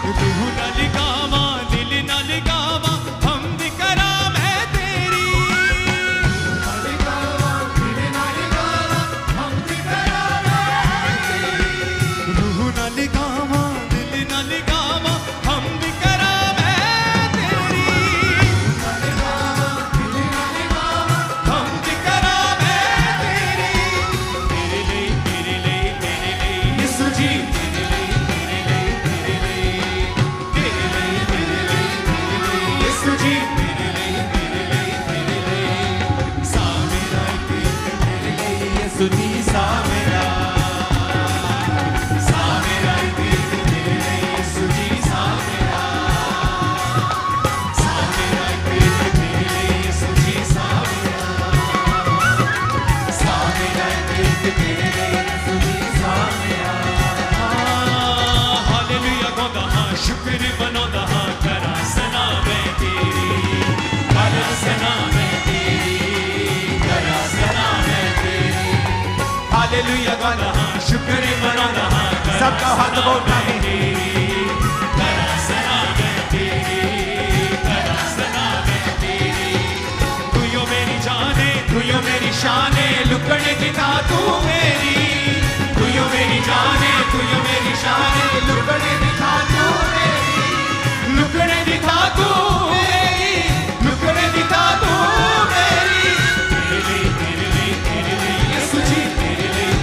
रूह न लिगावा दिल न लिगावा हम भी करा मैं तेरी रूह न लिगावा दिल न लिगावा हम भी करा मैं तेरी हम भी करा मैं तेरी तेरे लिए यीशु जी शुक्र बनांदा हां करा सना मैं तेरी करा सना मैं तेरी करा सना मैं तेरी हालेलुया गाना हां शुक्र बनांदा हां सबका हाथ उठा के करा सना मैं तेरी करा सना मैं तेरी तू यो मेरी जाने तू यो मेरी शाने लुकने की था तू मेरी तू यो मेरी जाने तू यो मेरी शाने लुकने की था तू लुकने दिखा तू मेरी लुकने दिखा तू मेरी तेरे लिए यीशु जी तेरे लिए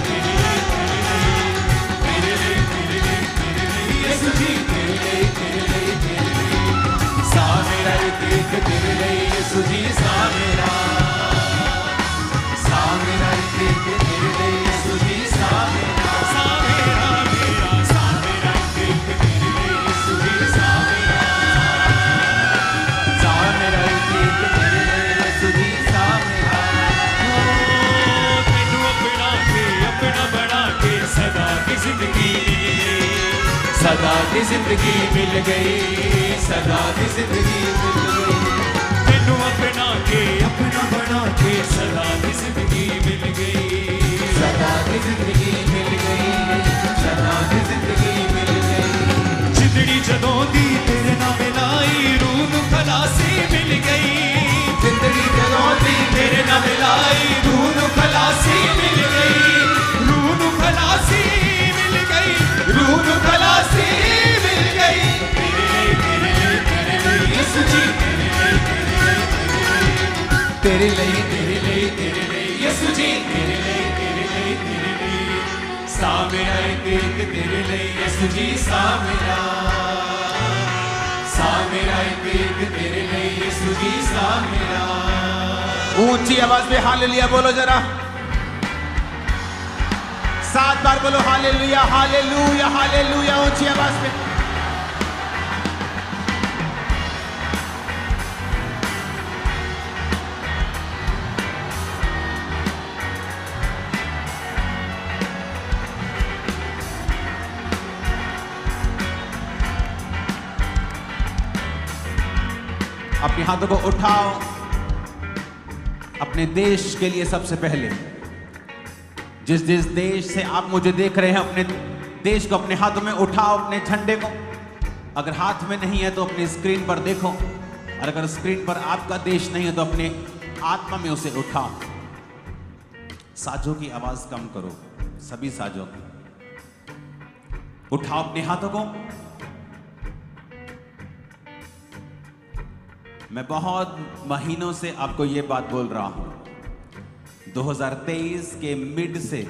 यीशु जी तेरे लिए सा मेरा एक तेरे लिए यीशु जी सा मेरा एक तेरे लिए यीशु जी सा मेरा सा मेरा एक तेरे लिए यीशु जी सा सदा की जिंदगी मिल गई सदा की जिंदगी मिल गई तेनू अपना बना के सदा की जिंदगी मिल गई सदा की जिंदगी मिल गई सदा की जिंदगी मिल गई जिंदड़ी जदों दी तेरे नाल मिलाई रूह नूं खलासी मिल गई जिंदड़ी जदों दी तेरे नाल मिलाई रूह नूं खलासी मिल गई रूह नूं खलासी मिल गई रूह नूं खलासी मिल गई तेरे लिए यीशु जी तेरे लिए यीशु जी तेरे लिए सा मेरा एक तेरे लिए यीशु जी सा मेरा एक तेरे लिए यीशु जी सा मेरा ऊंची आवाज में हालेलुया बोलो जरा 7 बार बोलो हालेलुया हालेलुया हालेलुया ऊंची आवाज में अपने हाथों को उठाओ अपने देश के लिए सबसे पहले जिस देश से आप मुझे देख रहे हैं अपने देश को अपने हाथों में उठाओ अपने झंडे को अगर हाथ में नहीं है तो अपनी स्क्रीन पर देखो और अगर स्क्रीन पर आपका देश नहीं है तो अपने आत्मा में उसे उठाओ साजों की आवाज कम करो सभी साजों की उठाओ अपने हाथों को मैं बहुत महीनों से आपको यह बात बोल रहा हूं 2023 के मिड से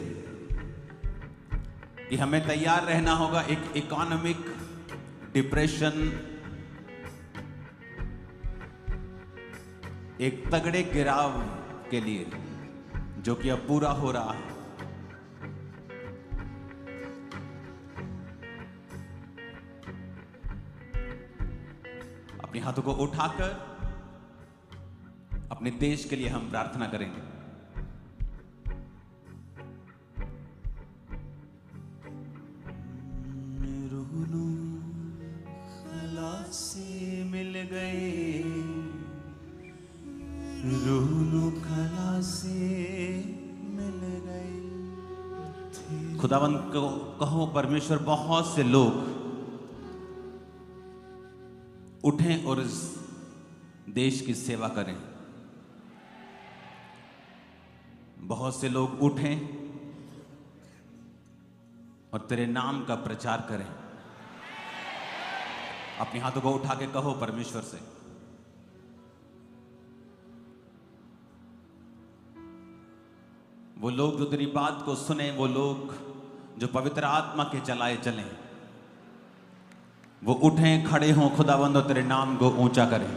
कि हमें तैयार रहना होगा एक इकोनॉमिक डिप्रेशन एक तगड़े गिराव के लिए जो कि अब पूरा हो रहा है अपने हाथों को उठाकर अपने देश के लिए हम प्रार्थना करेंगे खलासी मिल गए रूनू खलासी मिल गए खुदावंद को कहो परमेश्वर बहुत से लोग उठें और इस देश की सेवा करें। बहुत से लोग उठें और तेरे नाम का प्रचार करें। अपने हाथों को उठा के कहो परमेश्वर से, वो लोग जो तेरी बात को सुने, वो लोग जो पवित्र आत्मा के चलाए चलें, वो उठें, खड़े हों खुदावंद और तेरे नाम को ऊंचा करें।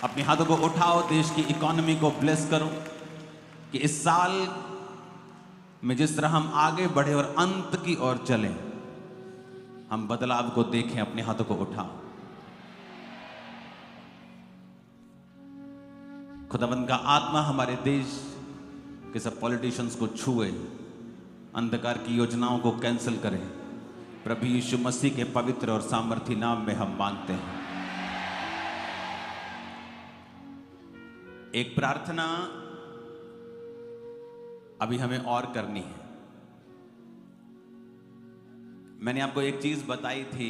अपने हाथों को उठाओ, देश की इकोनॉमी को ब्लेस करो कि इस साल में जिस तरह हम आगे बढ़े और अंत की ओर चलें, हम बदलाव को देखें। अपने हाथों को उठाओ। खुदावंद का आत्मा हमारे देश के सब पॉलिटिशियंस को छुए, अंधकार की योजनाओं को कैंसिल करें। प्रभु यीशु मसीह के पवित्र और सामर्थी नाम में हम मांगते हैं। एक प्रार्थना अभी हमें और करनी है। मैंने आपको एक चीज बताई थी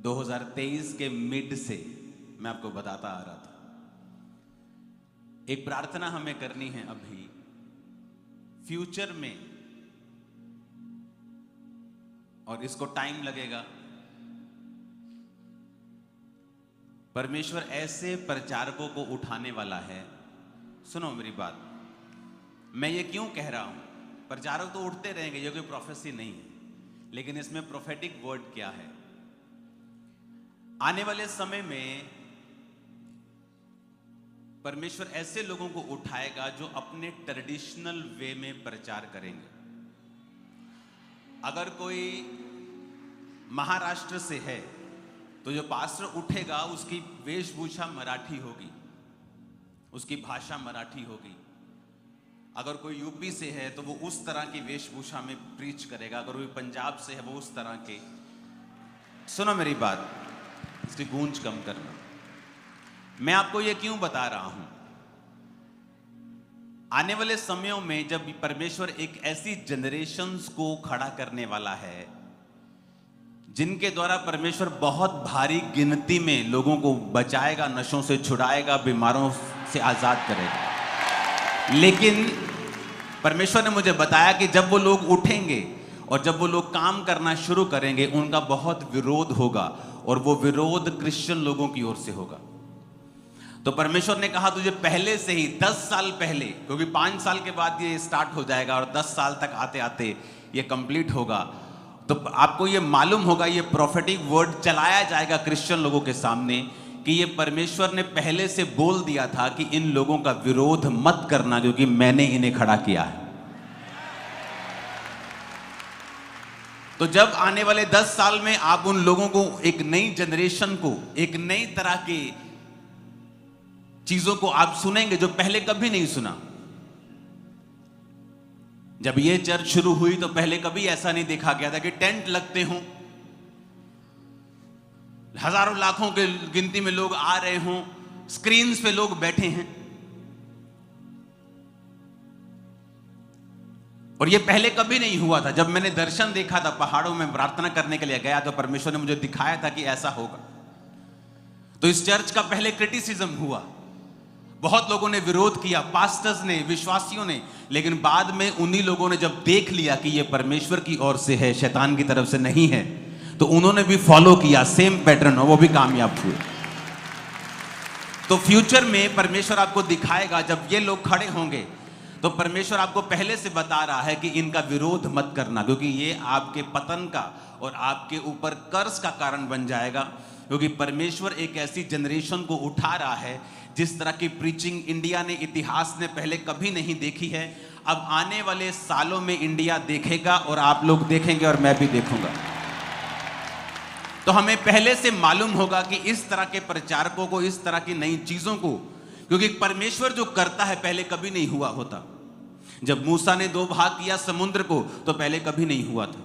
2023 के मिड से, मैं आपको बताता आ रहा था। एक प्रार्थना हमें करनी है अभी फ्यूचर में, और इसको टाइम लगेगा। परमेश्वर ऐसे प्रचारकों को उठाने वाला है। सुनो मेरी बात, मैं ये क्यों कह रहा हूं? प्रचारक तो उठते रहेंगे, ये कोई प्रोफेसी नहीं है, लेकिन इसमें प्रोफेटिक वर्ड क्या है? आने वाले समय में परमेश्वर ऐसे लोगों को उठाएगा जो अपने ट्रेडिशनल वे में प्रचार करेंगे। अगर कोई महाराष्ट्र से है तो जो पास्टर उठेगा उसकी वेशभूषा मराठी होगी, उसकी भाषा मराठी होगी। अगर कोई यूपी से है तो वो उस तरह की वेशभूषा में प्रीच करेगा। अगर कोई पंजाब से है वो उस तरह के। सुनो मेरी बात, इसकी गूंज कम करना। मैं आपको ये क्यों बता रहा हूं? आने वाले समयों में जब परमेश्वर एक ऐसी जनरेशन्स को खड़ा करने वाला है जिनके द्वारा परमेश्वर बहुत भारी गिनती में लोगों को बचाएगा, नशों से छुड़ाएगा, बीमारों से आजाद करेगा। लेकिन परमेश्वर ने मुझे बताया कि जब वो लोग उठेंगे और जब वो लोग काम करना शुरू करेंगे, उनका बहुत विरोध होगा, और वो विरोध क्रिश्चियन लोगों की ओर से होगा। तो परमेश्वर ने कहा तुझे पहले से ही 10 साल पहले, क्योंकि 5 साल के बाद ये स्टार्ट हो जाएगा और 10 साल तक आते आते ये कंप्लीट होगा, तो आपको ये मालूम होगा, ये प्रोफेटिक वर्ड चलाया जाएगा क्रिश्चियन लोगों के सामने कि ये परमेश्वर ने पहले से बोल दिया था कि इन लोगों का विरोध मत करना, क्योंकि मैंने इन्हें खड़ा किया है। तो जब आने वाले 10 साल में आप उन लोगों को, एक नई जनरेशन को, एक नई तरह की चीजों को आप सुनेंगे जो पहले कभी नहीं सुना। जब ये चर्च शुरू हुई तो पहले कभी ऐसा नहीं देखा गया था कि टेंट लगते हों, हजारों लाखों के गिनती में लोग आ रहे हों, स्क्रीन्स पे लोग बैठे हैं। और ये पहले कभी नहीं हुआ था। जब मैंने दर्शन देखा था, पहाड़ों में प्रार्थना करने के लिए गया, तो परमेश्वर ने मुझे दिखाया था कि ऐसा होगा। तो इस चर्च का पहले क्रिटिसिज्म हुआ, बहुत लोगों ने विरोध किया, पास्टर्स ने, विश्वासियों ने, लेकिन बाद में उन्हीं लोगों ने जब देख लिया कि ये परमेश्वर की ओर से है, शैतान की तरफ से नहीं है, तो उन्होंने भी फॉलो किया सेम पैटर्न, और वो भी कामयाब हुए। तो फ्यूचर में परमेश्वर आपको दिखाएगा, जब ये लोग खड़े होंगे तो परमेश्वर आपको पहले से बता रहा है कि इनका विरोध मत करना, क्योंकि ये आपके पतन का और आपके ऊपर कर्ज का कारण बन जाएगा। क्योंकि परमेश्वर एक ऐसी जनरेशन को उठा रहा है जिस तरह की प्रीचिंग इंडिया ने, इतिहास ने पहले कभी नहीं देखी है। अब आने वाले सालों में इंडिया देखेगा और आप लोग देखेंगे और मैं भी देखूंगा। तो हमें पहले से मालूम होगा कि इस तरह के प्रचारकों को, इस तरह की नई चीजों को, क्योंकि परमेश्वर जो करता है पहले कभी नहीं हुआ होता। जब मूसा ने 2 भाग किया समुद्र को, तो पहले कभी नहीं हुआ था।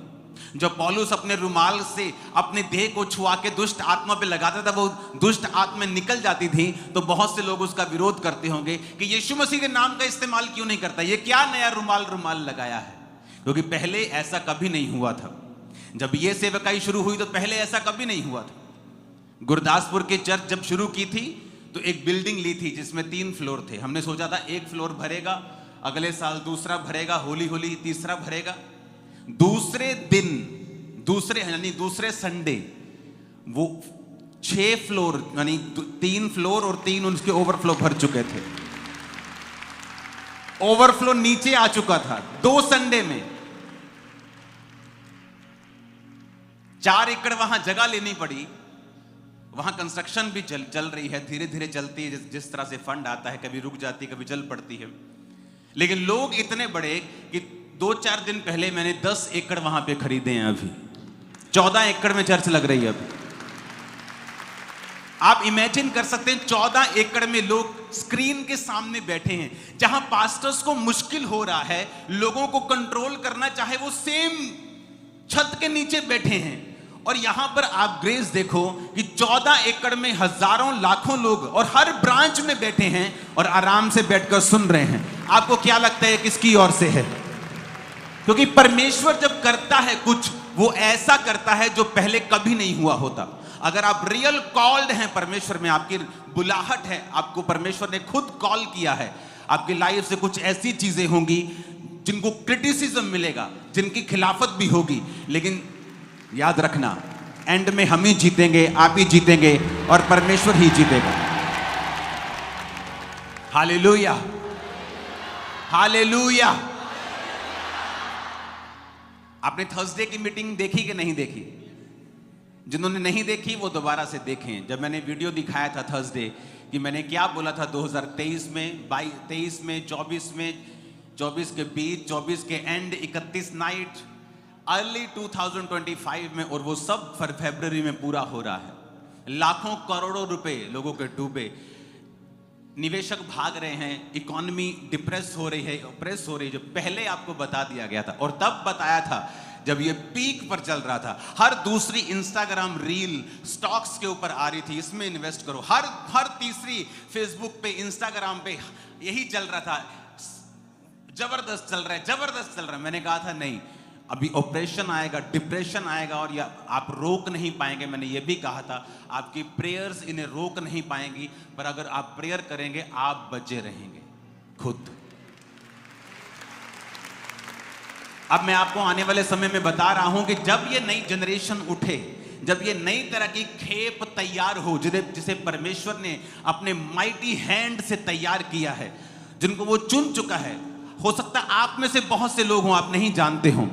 जब पौलुस अपने रुमाल से अपने देह को छुआ के दुष्ट आत्मा पे लगाता था, वो दुष्ट आत्मा निकल जाती थी, तो बहुत से लोग उसका विरोध करते होंगे कि यीशु मसीह के नाम का इस्तेमाल क्यों नहीं करता, ये क्या नया रुमाल लगाया है। क्योंकि पहले ऐसा कभी नहीं हुआ था। जब ये सेवकाई शुरू हुई तो पहले ऐसा कभी नहीं हुआ था। गुरदासपुर के चर्च जब शुरू की थी तो एक बिल्डिंग ली थी जिसमें 3 फ्लोर थे। हमने सोचा था एक फ्लोर भरेगा, अगले साल दूसरा भरेगा, होली होली तीसरा भरेगा। दूसरे दिन, दूसरे संडे वो 6 फ्लोर यानी 3 फ्लोर और 3 उसके ओवरफ्लो भर चुके थे। ओवरफ्लो नीचे आ चुका था 2 संडे में। 4 एकड़ वहां जगह लेनी पड़ी। वहां कंस्ट्रक्शन भी चल रही है, धीरे धीरे चलती है। जिस तरह से फंड आता है, कभी रुक जाती है, कभी चल पड़ती है। लेकिन लोग इतने बड़े कि 2-4 दिन पहले मैंने 10 एकड़ वहां पे खरीदे हैं। अभी 14 एकड़ में चर्च लग रही है। अभी आप इमेजिन कर सकते हैं 14 एकड़ में लोग स्क्रीन के सामने बैठे हैं, जहां पास्टर्स को मुश्किल हो रहा है लोगों को कंट्रोल करना, चाहे वो सेम छत के नीचे बैठे हैं। और यहां पर आप ग्रेस देखो कि 14 एकड़ में हजारों लाखों लोग और हर ब्रांच में बैठे हैं और आराम से बैठकर सुन रहे हैं। आपको क्या लगता है किसकी ओर से है? क्योंकि परमेश्वर जब करता है कुछ, वो ऐसा करता है जो पहले कभी नहीं हुआ होता। अगर आप रियल कॉल्ड हैं परमेश्वर में, आपकी बुलाहट है, आपको परमेश्वर ने खुद कॉल किया है, आपकी लाइफ से कुछ ऐसी चीजें होंगी जिनको क्रिटिसिज्म मिलेगा, जिनकी खिलाफत भी होगी, लेकिन याद रखना एंड में हम ही जीतेंगे, आप ही जीतेंगे और परमेश्वर ही जीतेगा। Hallelujah, hallelujah. आपने थर्सडे की मीटिंग देखी कि नहीं देखी? जिन्होंने नहीं देखी वो दोबारा से देखें। जब मैंने वीडियो दिखाया था थर्सडे कि मैंने क्या बोला था 2023 में, 23 में, 24 के बीच, 24 के एंड, 31 नाइट, अर्ली 2025 में, और वो सब फरवरी में पूरा हो रहा है। लाखों करोड़ों रुपए लोगों के डूबे, निवेशक भाग रहे हैं, इकोनॉमी डिप्रेस हो रही है, ऑप्रेस हो रही है, जो पहले आपको बता दिया गया था। और तब बताया था जब ये पीक पर चल रहा था। हर दूसरी इंस्टाग्राम रील स्टॉक्स के ऊपर आ रही थी, इसमें इन्वेस्ट करो। हर तीसरी फेसबुक पे, इंस्टाग्राम पे यही चल रहा था, जबरदस्त चल रहा है, जबरदस्त चल रहा है। मैंने कहा था नहीं, अभी ऑपरेशन आएगा, डिप्रेशन आएगा और या आप रोक नहीं पाएंगे। मैंने ये भी कहा था आपकी प्रेयर्स इन्हें रोक नहीं पाएंगी, पर अगर आप प्रेयर करेंगे आप बचे रहेंगे खुद। अब मैं आपको आने वाले समय में बता रहा हूं कि जब ये नई जनरेशन उठे, जब ये नई तरह की खेप तैयार हो, जिसे परमेश्वर ने अपने माइटी हैंड से तैयार किया है, जिनको वो चुन चुका है। हो सकता है आप में से बहुत से लोग हों आप नहीं जानते हों,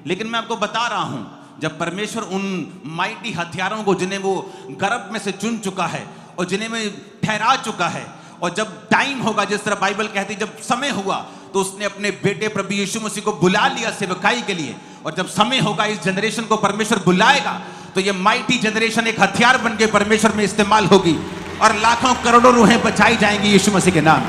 लेकिन मैं आपको बता रहा हूं, जब परमेश्वर उन माइटी हथियारों को, जिन्हें वो गर्भ में से चुन चुका है और जिन्हें में ठहरा चुका है, और जब टाइम होगा, जिस तरह बाइबल कहती है जब समय हुआ तो उसने अपने बेटे प्रभु यीशु मसीह को बुला लिया सेवकाई के लिए। और जब समय होगा इस जनरेशन को परमेश्वर बुलाएगा तो ये माइटी जनरेशन एक हथियार बन के परमेश्वर में इस्तेमाल होगी और लाखों करोड़ों रूहें बचाई जाएंगी यीशु मसीह के नाम।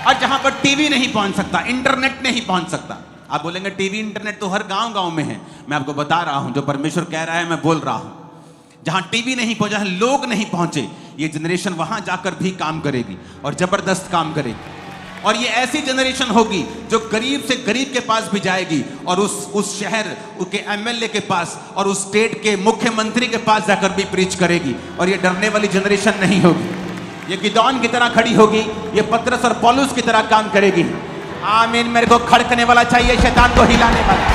और जहां पर टीवी नहीं पहुंच सकता, इंटरनेट नहीं पहुंच सकता, आप बोलेंगे टीवी इंटरनेट तो हर गांव में है। मैं आपको बता रहा हूं, जो परमेश्वर कह रहा है मैं बोल रहा हूं। जहां टीवी नहीं पहुंचा, लोग नहीं पहुंचे, ये जनरेशन वहां जाकर भी काम करेगी और जबरदस्त काम करेगी। और ये ऐसी जनरेशन होगी जो गरीब से गरीब के पास भी जाएगी और उस शहर के एमएलए के पास और उस स्टेट के मुख्यमंत्री के पास जाकर भी प्रीच करेगी। और ये डरने वाली जनरेशन नहीं होगी, ये गिदोन की तरह खड़ी होगी, ये पतरस और पौलुस की तरह काम करेगी। आमीन। मेरे को खड़कने वाला चाहिए, शैतान को हिलाने वाला।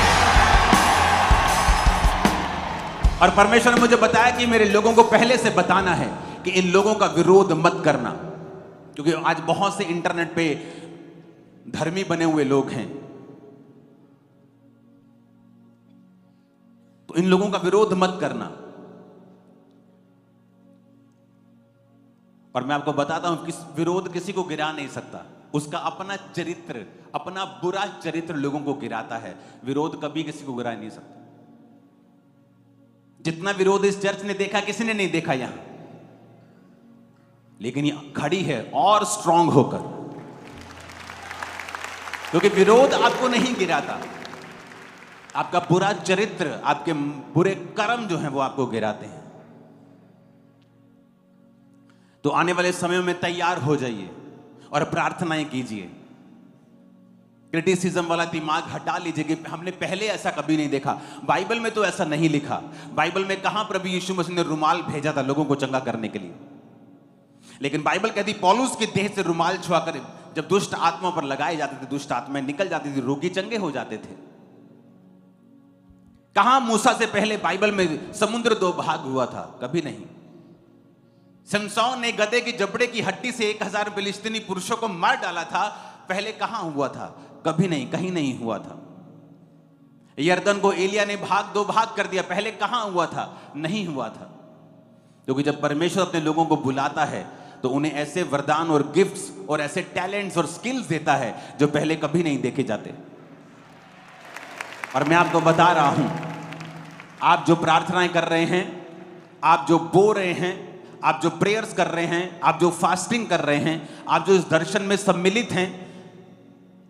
और परमेश्वर ने मुझे बताया कि मेरे लोगों को पहले से बताना है कि इन लोगों का विरोध मत करना, क्योंकि आज बहुत से इंटरनेट पे धर्मी बने हुए लोग हैं, तो इन लोगों का विरोध मत करना। और मैं आपको बताता हूं कि विरोध किसी को गिरा नहीं सकता, उसका अपना चरित्र, अपना बुरा चरित्र लोगों को गिराता है। विरोध कभी किसी को गिरा नहीं सकता। जितना विरोध इस चर्च ने देखा किसी ने नहीं देखा यहां, लेकिन ये खड़ी है और स्ट्रांग होकर, क्योंकि विरोध आपको नहीं गिराता, आपका बुरा चरित्र, आपके बुरे कर्म जो हैं वो आपको गिराते हैं। तो आने वाले समय में तैयार हो जाइए और प्रार्थनाएं कीजिए। क्रिटिसिज्म वाला दिमाग हटा लीजिए कि हमने पहले ऐसा कभी नहीं देखा। बाइबल में तो ऐसा नहीं लिखा। बाइबल में कहां प्रभु यीशु मसीह ने रुमाल भेजा था लोगों को चंगा करने के लिए? लेकिन बाइबल कहती पौलुस के देह से रुमाल छुआ कर जब दुष्ट आत्माओं पर लगाए जाते थे, दुष्ट आत्माएं निकल जाती थी, रोगी चंगे हो जाते थे। कहां मूसा से पहले बाइबल में समुद्र दो भाग हुआ था? कभी नहीं। समसौन ने गधे की जबड़े की हड्डी से 1000 फिलिस्तीनी पुरुषों को मार डाला था, पहले कहां हुआ था? कभी नहीं, कहीं नहीं हुआ था। यरदन को एलिया ने दो भाग कर दिया, पहले कहां हुआ था? नहीं हुआ था। क्योंकि जब परमेश्वर अपने लोगों को बुलाता है तो उन्हें ऐसे वरदान और गिफ्ट्स और ऐसे टैलेंट्स और स्किल्स देता है जो पहले कभी नहीं देखे जाते। और मैं आपको बता रहा हूं, आप जो प्रार्थनाएं कर रहे हैं, आप जो बो रहे हैं, आप जो प्रेयर्स कर रहे हैं, आप जो फास्टिंग कर रहे हैं, आप जो इस दर्शन में सम्मिलित हैं,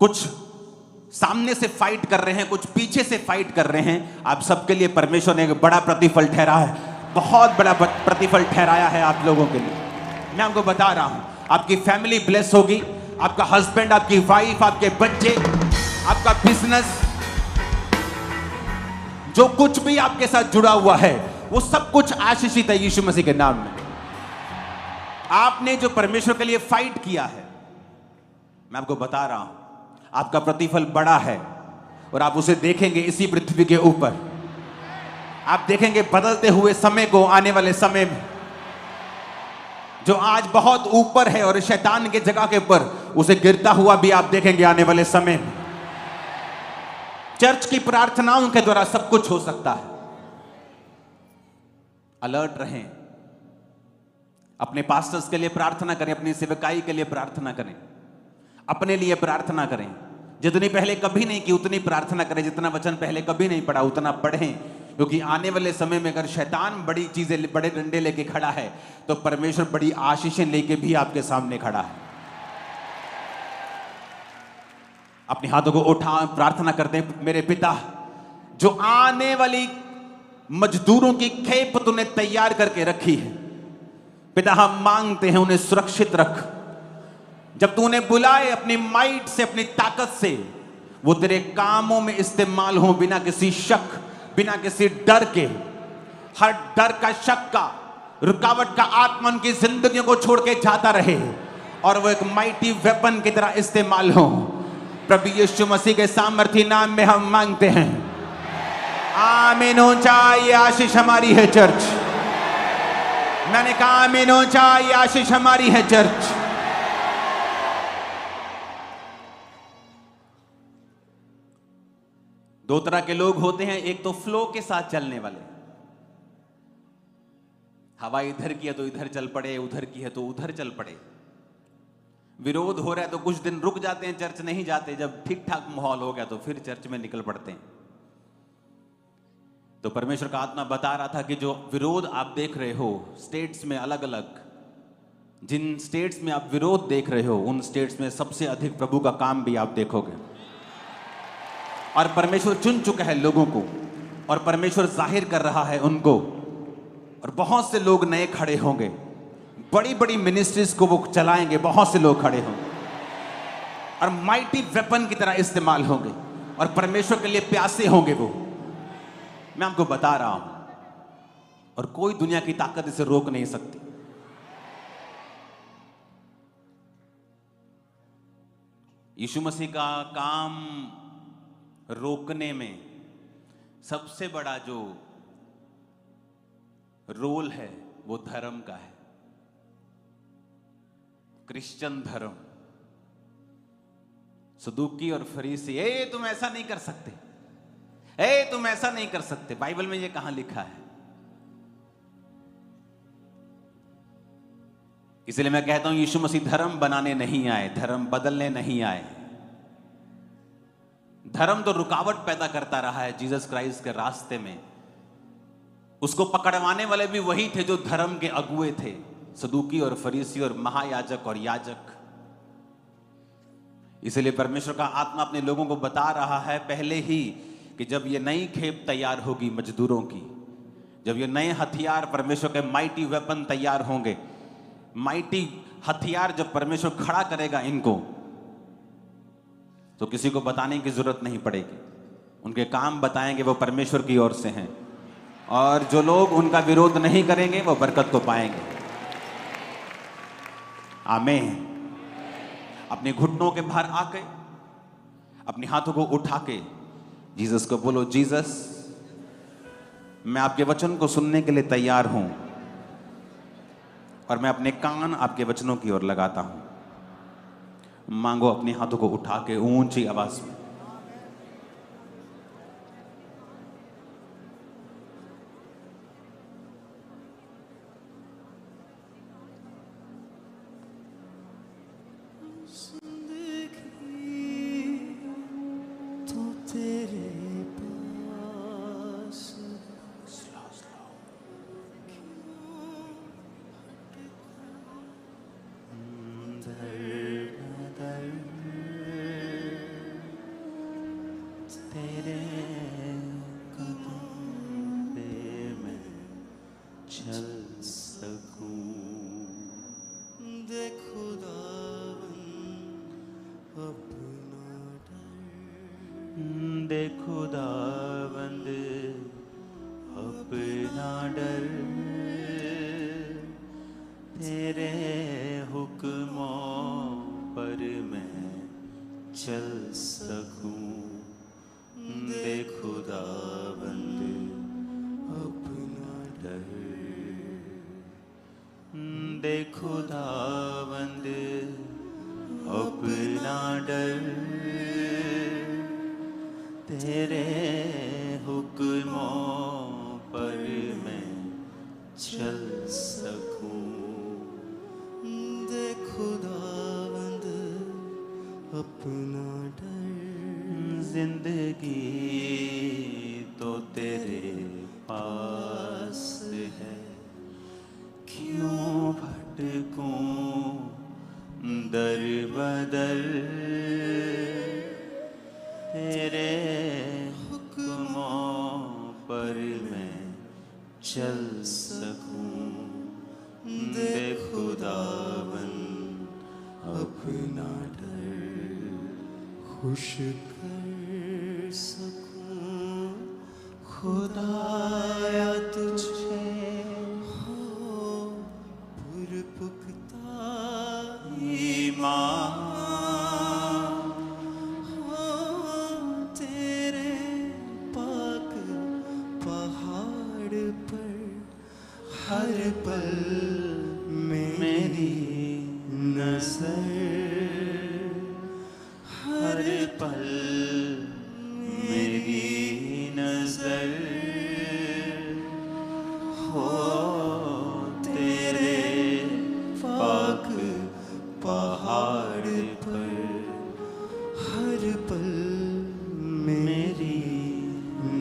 कुछ सामने से फाइट कर रहे हैं, कुछ पीछे से फाइट कर रहे हैं, आप सबके लिए परमेश्वर ने एक बड़ा प्रतिफल ठहरा है, बहुत बड़ा प्रतिफल ठहराया है आप लोगों के लिए। मैं आपको बता रहा हूं, आपकी फैमिली ब्लेस होगी, आपका हस्बैंड, आपकी वाइफ, आपके बच्चे, आपका बिजनेस, जो कुछ भी आपके साथ जुड़ा हुआ है वो सब कुछ आशीषित है यीशु मसीह के नाम में। आपने जो परमेश्वर के लिए फाइट किया है, मैं आपको बता रहा हूं, आपका प्रतिफल बड़ा है और आप उसे देखेंगे इसी पृथ्वी के ऊपर। आप देखेंगे बदलते हुए समय को, आने वाले समय में जो आज बहुत ऊपर है और शैतान के जगह के ऊपर, उसे गिरता हुआ भी आप देखेंगे आने वाले समय में। चर्च की प्रार्थनाओं के द्वारा सब कुछ हो सकता है। अलर्ट रहें, अपने पास्टर्स के लिए प्रार्थना करें, अपनी सेवकाई के लिए प्रार्थना करें, अपने लिए प्रार्थना करें। जितनी पहले कभी नहीं की उतनी प्रार्थना करें, जितना वचन पहले कभी नहीं पढ़ा उतना पढ़ें, क्योंकि आने वाले समय में अगर शैतान बड़ी चीजें, बड़े डंडे लेके खड़ा है तो परमेश्वर बड़ी आशीषें लेके भी आपके सामने खड़ा है। अपने हाथों को उठा प्रार्थना करते हैं, मेरे पिता, जो आने वाली मजदूरों की खेप तूने तैयार करके रखी है, पिता हम मांगते हैं उन्हें सुरक्षित रख। जब तूने बुलाए अपनी माइट से, अपनी ताकत से, वो तेरे कामों में इस्तेमाल हो, बिना किसी शक, बिना किसी डर के। हर डर का, शक का, रुकावट का आत्मा उनकी जिंदगियों को छोड़ के जाता रहे और वो एक माइटी वेपन की तरह इस्तेमाल हो। प्रभु यीशु मसीह के सामर्थी नाम में हम मांगते हैं, आमीन। ऊंचा ये आशीष हमारी है चर्च। मैंने कहा आमीन, ऊंचा ये आशीष हमारी है चर्च। दो तरह के लोग होते हैं, एक तो फ्लो के साथ चलने वाले, हवा इधर की है तो इधर चल पड़े, उधर की है तो उधर चल पड़े। विरोध हो रहा है तो कुछ दिन रुक जाते हैं, चर्च नहीं जाते, जब ठीक ठाक माहौल हो गया तो फिर चर्च में निकल पड़ते हैं। तो परमेश्वर का आत्मा बता रहा था कि जो विरोध आप देख रहे हो स्टेट्स में अलग अलग, जिन स्टेट्स में आप विरोध देख रहे हो उन स्टेट्स में सबसे अधिक प्रभु का काम भी आप देखोगे। और परमेश्वर चुन चुका है लोगों को और परमेश्वर जाहिर कर रहा है उनको, और बहुत से लोग नए खड़े होंगे, बड़ी बड़ी मिनिस्ट्रीज को वो चलाएंगे, बहुत से लोग खड़े होंगे और माइटी वेपन की तरह इस्तेमाल होंगे और परमेश्वर के लिए प्यासे होंगे वो। मैं आपको बता रहा हूं, और कोई दुनिया की ताकत इसे रोक नहीं सकती। यीशु मसीह का काम रोकने में सबसे बड़ा जो रोल है वो धर्म का है, क्रिश्चियन धर्म। सदूकी और फरीसी, ए तुम ऐसा नहीं कर सकते, ए तुम ऐसा नहीं कर सकते। बाइबल में ये कहां लिखा है? इसलिए मैं कहता हूं यीशु मसीह धर्म बनाने नहीं आए, धर्म बदलने नहीं आए। धर्म तो रुकावट पैदा करता रहा है जीसस क्राइस्ट के रास्ते में। उसको पकड़वाने वाले भी वही थे जो धर्म के अगुए थे, सदूकी और फरीसी और महायाजक और याजक। इसलिए परमेश्वर का आत्मा अपने लोगों को बता रहा है पहले ही कि जब ये नई खेप तैयार होगी मजदूरों की, जब ये नए हथियार, परमेश्वर के माइटी वेपन तैयार होंगे, माइटी हथियार जब परमेश्वर खड़ा करेगा इनको, तो किसी को बताने की जरूरत नहीं पड़ेगी। उनके काम बताएंगे वो परमेश्वर की ओर से हैं, और जो लोग उनका विरोध नहीं करेंगे वो बरकत को पाएंगे। आमीन। अपने घुटनों के बाहर आके अपने हाथों को उठा के जीसस को बोलो, जीसस मैं आपके वचन को सुनने के लिए तैयार हूं, और मैं अपने कान आपके वचनों की ओर लगाता हूं। मांगो अपने हाथों को उठा के ऊंची आवाज में। खुदावंद अपना डर, तेरे हुक्मों पर मैं चल सकूं। दे खुदावंद अपना डर, दे खुदावंद अपना डर, तेरे हुक्मों पर मैं चल सकूं। दे खुदावंद अपना डर, जिंदगी तो तेरे पास है, क्यों भटकूं दर बदर, तेरे हुक्मों पर मैं चल सकूं। दे खुदावंद अपना डर, खुश कर सकूं खुदाया तुझे, हो पुरपुख्ता ईमान, हर पल मेरी नजर, हर पल मेरी नजर हो, तेरे पाक पहाड़ पर हर पल मेरी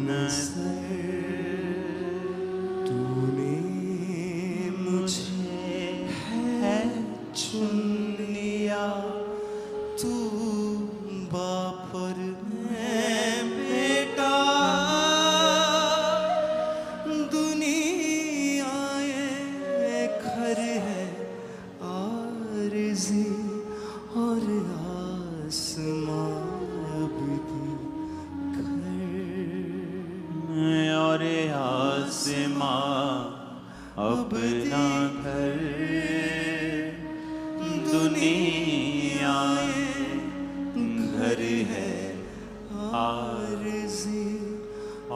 नजर। अपना घर दुनिया घर है आरज़ी,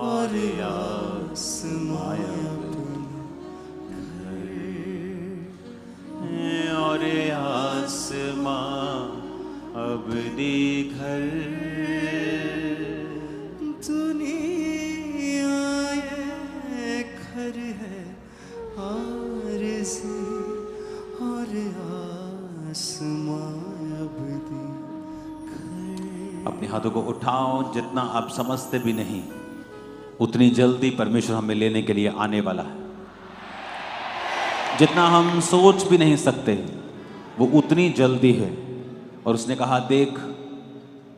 और आसमां घर, और आसमां अबदी घर, दुनिया ये घर है आरज़ी, और आसमां अबदी घर। अपने हाथों को उठाओ, जितना आप समझते भी नहीं उतनी जल्दी परमेश्वर हमें लेने के लिए आने वाला है। जितना हम सोच भी नहीं सकते वो उतनी जल्दी है। और उसने कहा, देख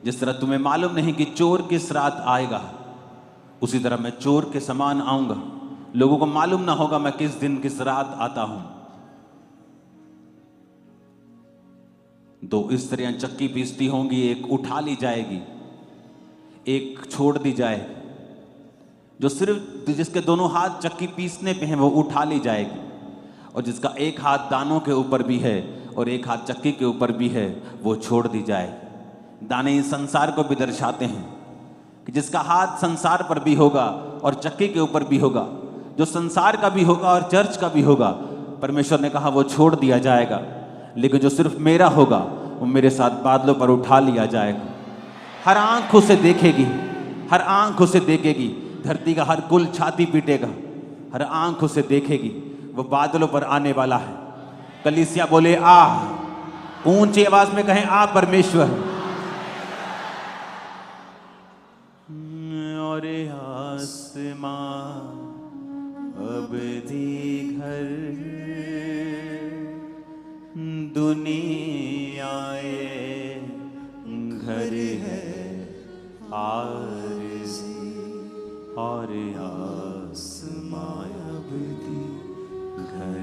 जिस तरह तुम्हें मालूम नहीं कि चोर किस रात आएगा, उसी तरह मैं चोर के समान आऊंगा। लोगों को मालूम ना होगा मैं किस दिन किस रात आता हूं। दो स्त्रियां चक्की पीसती होंगी, एक उठा ली जाएगी, एक छोड़ दी जाएगी। जो सिर्फ जिसके दोनों हाथ चक्की पीसने पे हैं वो उठा ली जाएगी, और जिसका एक हाथ दानों के ऊपर भी है और एक हाथ चक्की के ऊपर भी है वो छोड़ दी जाएगी। दाने इस संसार को भी दर्शाते हैं कि जिसका हाथ संसार पर भी होगा और चक्की के ऊपर भी होगा, जो संसार का भी होगा और चर्च का भी होगा, परमेश्वर ने कहा वो छोड़ दिया जाएगा, लेकिन जो सिर्फ मेरा होगा वो मेरे साथ बादलों पर उठा लिया जाएगा। हर आंख उसे देखेगी, हर आंख उसे देखेगी, धरती का हर कुल छाती पीटेगा, हर आंख उसे देखेगी, वो बादलों पर आने वाला है। कलीसिया बोले आ, ऊंची आवाज में कहें आ परमेश्वर। और आसमां अब घर दुनियाए घर है आरज़ी, और आसमां अब घर।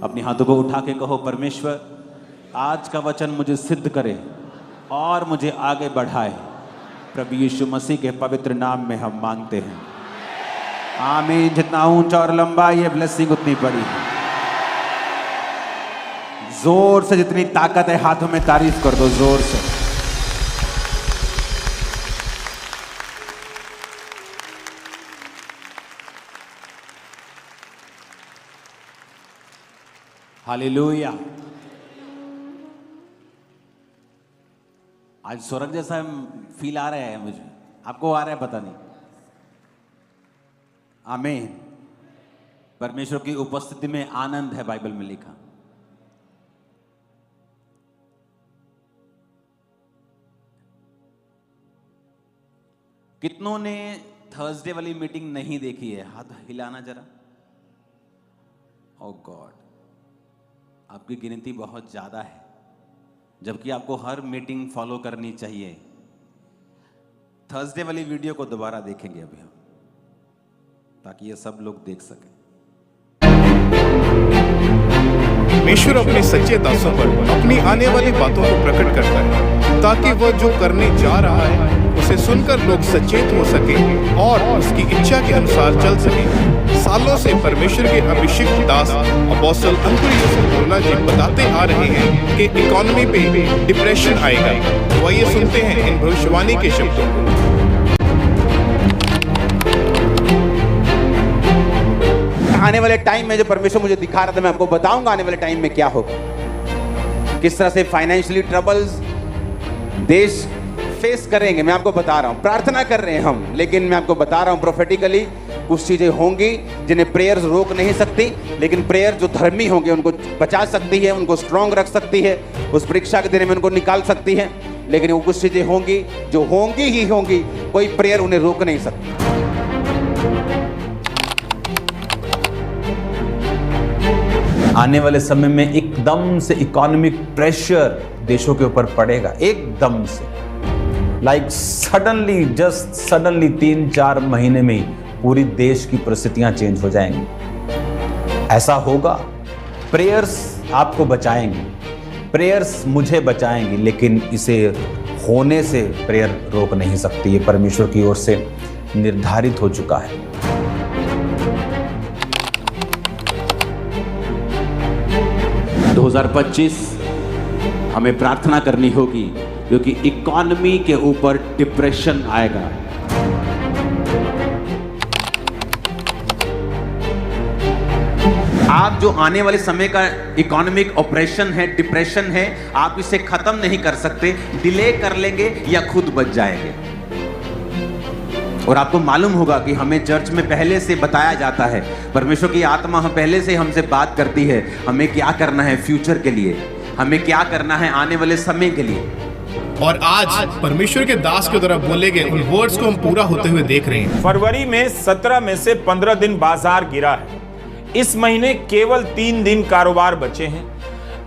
अपने हाथों को उठा के कहो परमेश्वर आज का वचन मुझे सिद्ध करे और मुझे आगे बढ़ाए। प्रभु यीशु मसीह के पवित्र नाम में हम मांगते हैं, आमीन। जितना ऊंचा और लंबा ये ब्लेसिंग उतनी बड़ी है। जोर से जितनी ताकत है हाथों में तारीफ कर दो, जोर से। हालेलुया। आज स्वर्ग जैसा फील आ रहा है मुझे, आपको आ रहा है पता नहीं। आमीन। परमेश्वर की उपस्थिति में आनंद है, बाइबल में लिखा। कितनों ने थर्सडे वाली मीटिंग नहीं देखी है? हाथ हिलाना जरा। ओ गॉड, आपकी गिनती बहुत ज्यादा है, जबकि आपको हर मीटिंग फॉलो करनी चाहिए। थर्सडे वाली वीडियो को दोबारा देखेंगे अभी हम, ताकि ये सब लोग देख सकें। परमेश्वर अपने सच्चे दासों पर अपनी आने वाली बातों को प्रकट करता है, ताकि वह जो करने जा रहा है उसे सुनकर लोग सचेत हो सके और उसकी इच्छा के अनुसार चल सके। सालों से परमेश्वर के अभिषिक्त दास अपोस्टल अंकुर यूसुफ गोला जी बताते आ रहे हैं कि इकोनॉमी पे डिप्रेशन आएगा। वह ये सुनते हैं इन भविष्यवाणी के शब्दों को। आने वाले टाइम में जो परमेश्वर मुझे दिखा रहा था, मैं आपको बताऊंगा आने वाले टाइम में क्या होगा, किस तरह से फाइनेंशियली ट्रबल्स देश फेस करेंगे। मैं आपको बता रहा हूं, प्रार्थना कर रहे हैं हम, लेकिन मैं आपको बता रहा हूं प्रोफेटिकली कुछ चीजें होंगी जिन्हें प्रेयर्स रोक नहीं सकती, लेकिन प्रेयर जो धर्मी होंगे उनको बचा सकती है, उनको स्ट्रांग रख सकती है, उस परीक्षा के दिन में उनको निकाल सकती है। लेकिन वो कुछ चीजें होंगी जो होंगी ही होंगी, कोई प्रेयर उन्हें रोक नहीं सकती। आने वाले समय में एकदम से इकोनॉमिक प्रेशर देशों के ऊपर पड़ेगा, एकदम से, लाइक सडनली, जस्ट सडनली 3-4 महीने में ही पूरी देश की परिस्थितियां चेंज हो जाएंगी। ऐसा होगा। प्रेयर्स आपको बचाएंगे, प्रेयर्स मुझे बचाएंगी, लेकिन इसे होने से प्रेयर रोक नहीं सकती। ये परमेश्वर की ओर से निर्धारित हो चुका है। – 2025 हमें प्रार्थना करनी होगी, क्योंकि इकोनॉमी के ऊपर डिप्रेशन आएगा। आप जो आने वाले समय का इकोनॉमिक ऑपरेशन है, डिप्रेशन है, आप इसे खत्म नहीं कर सकते। डिले कर लेंगे या खुद बच जाएंगे। और आपको मालूम होगा कि हमें चर्च में पहले से बताया जाता है, परमेश्वर की आत्मा हम पहले से हमसे बात करती है, हमें क्या करना है फ्यूचर के लिए, हमें क्या करना है आने वाले समय के लिए। और आज परमेश्वर के दास के द्वारा बोले गए उन वर्ड्स को हम पूरा होते हुए देख रहे हैं। फरवरी में 17 में से 15 दिन बाजार गिरा है। इस महीने केवल 3 दिन कारोबार बचे हैं।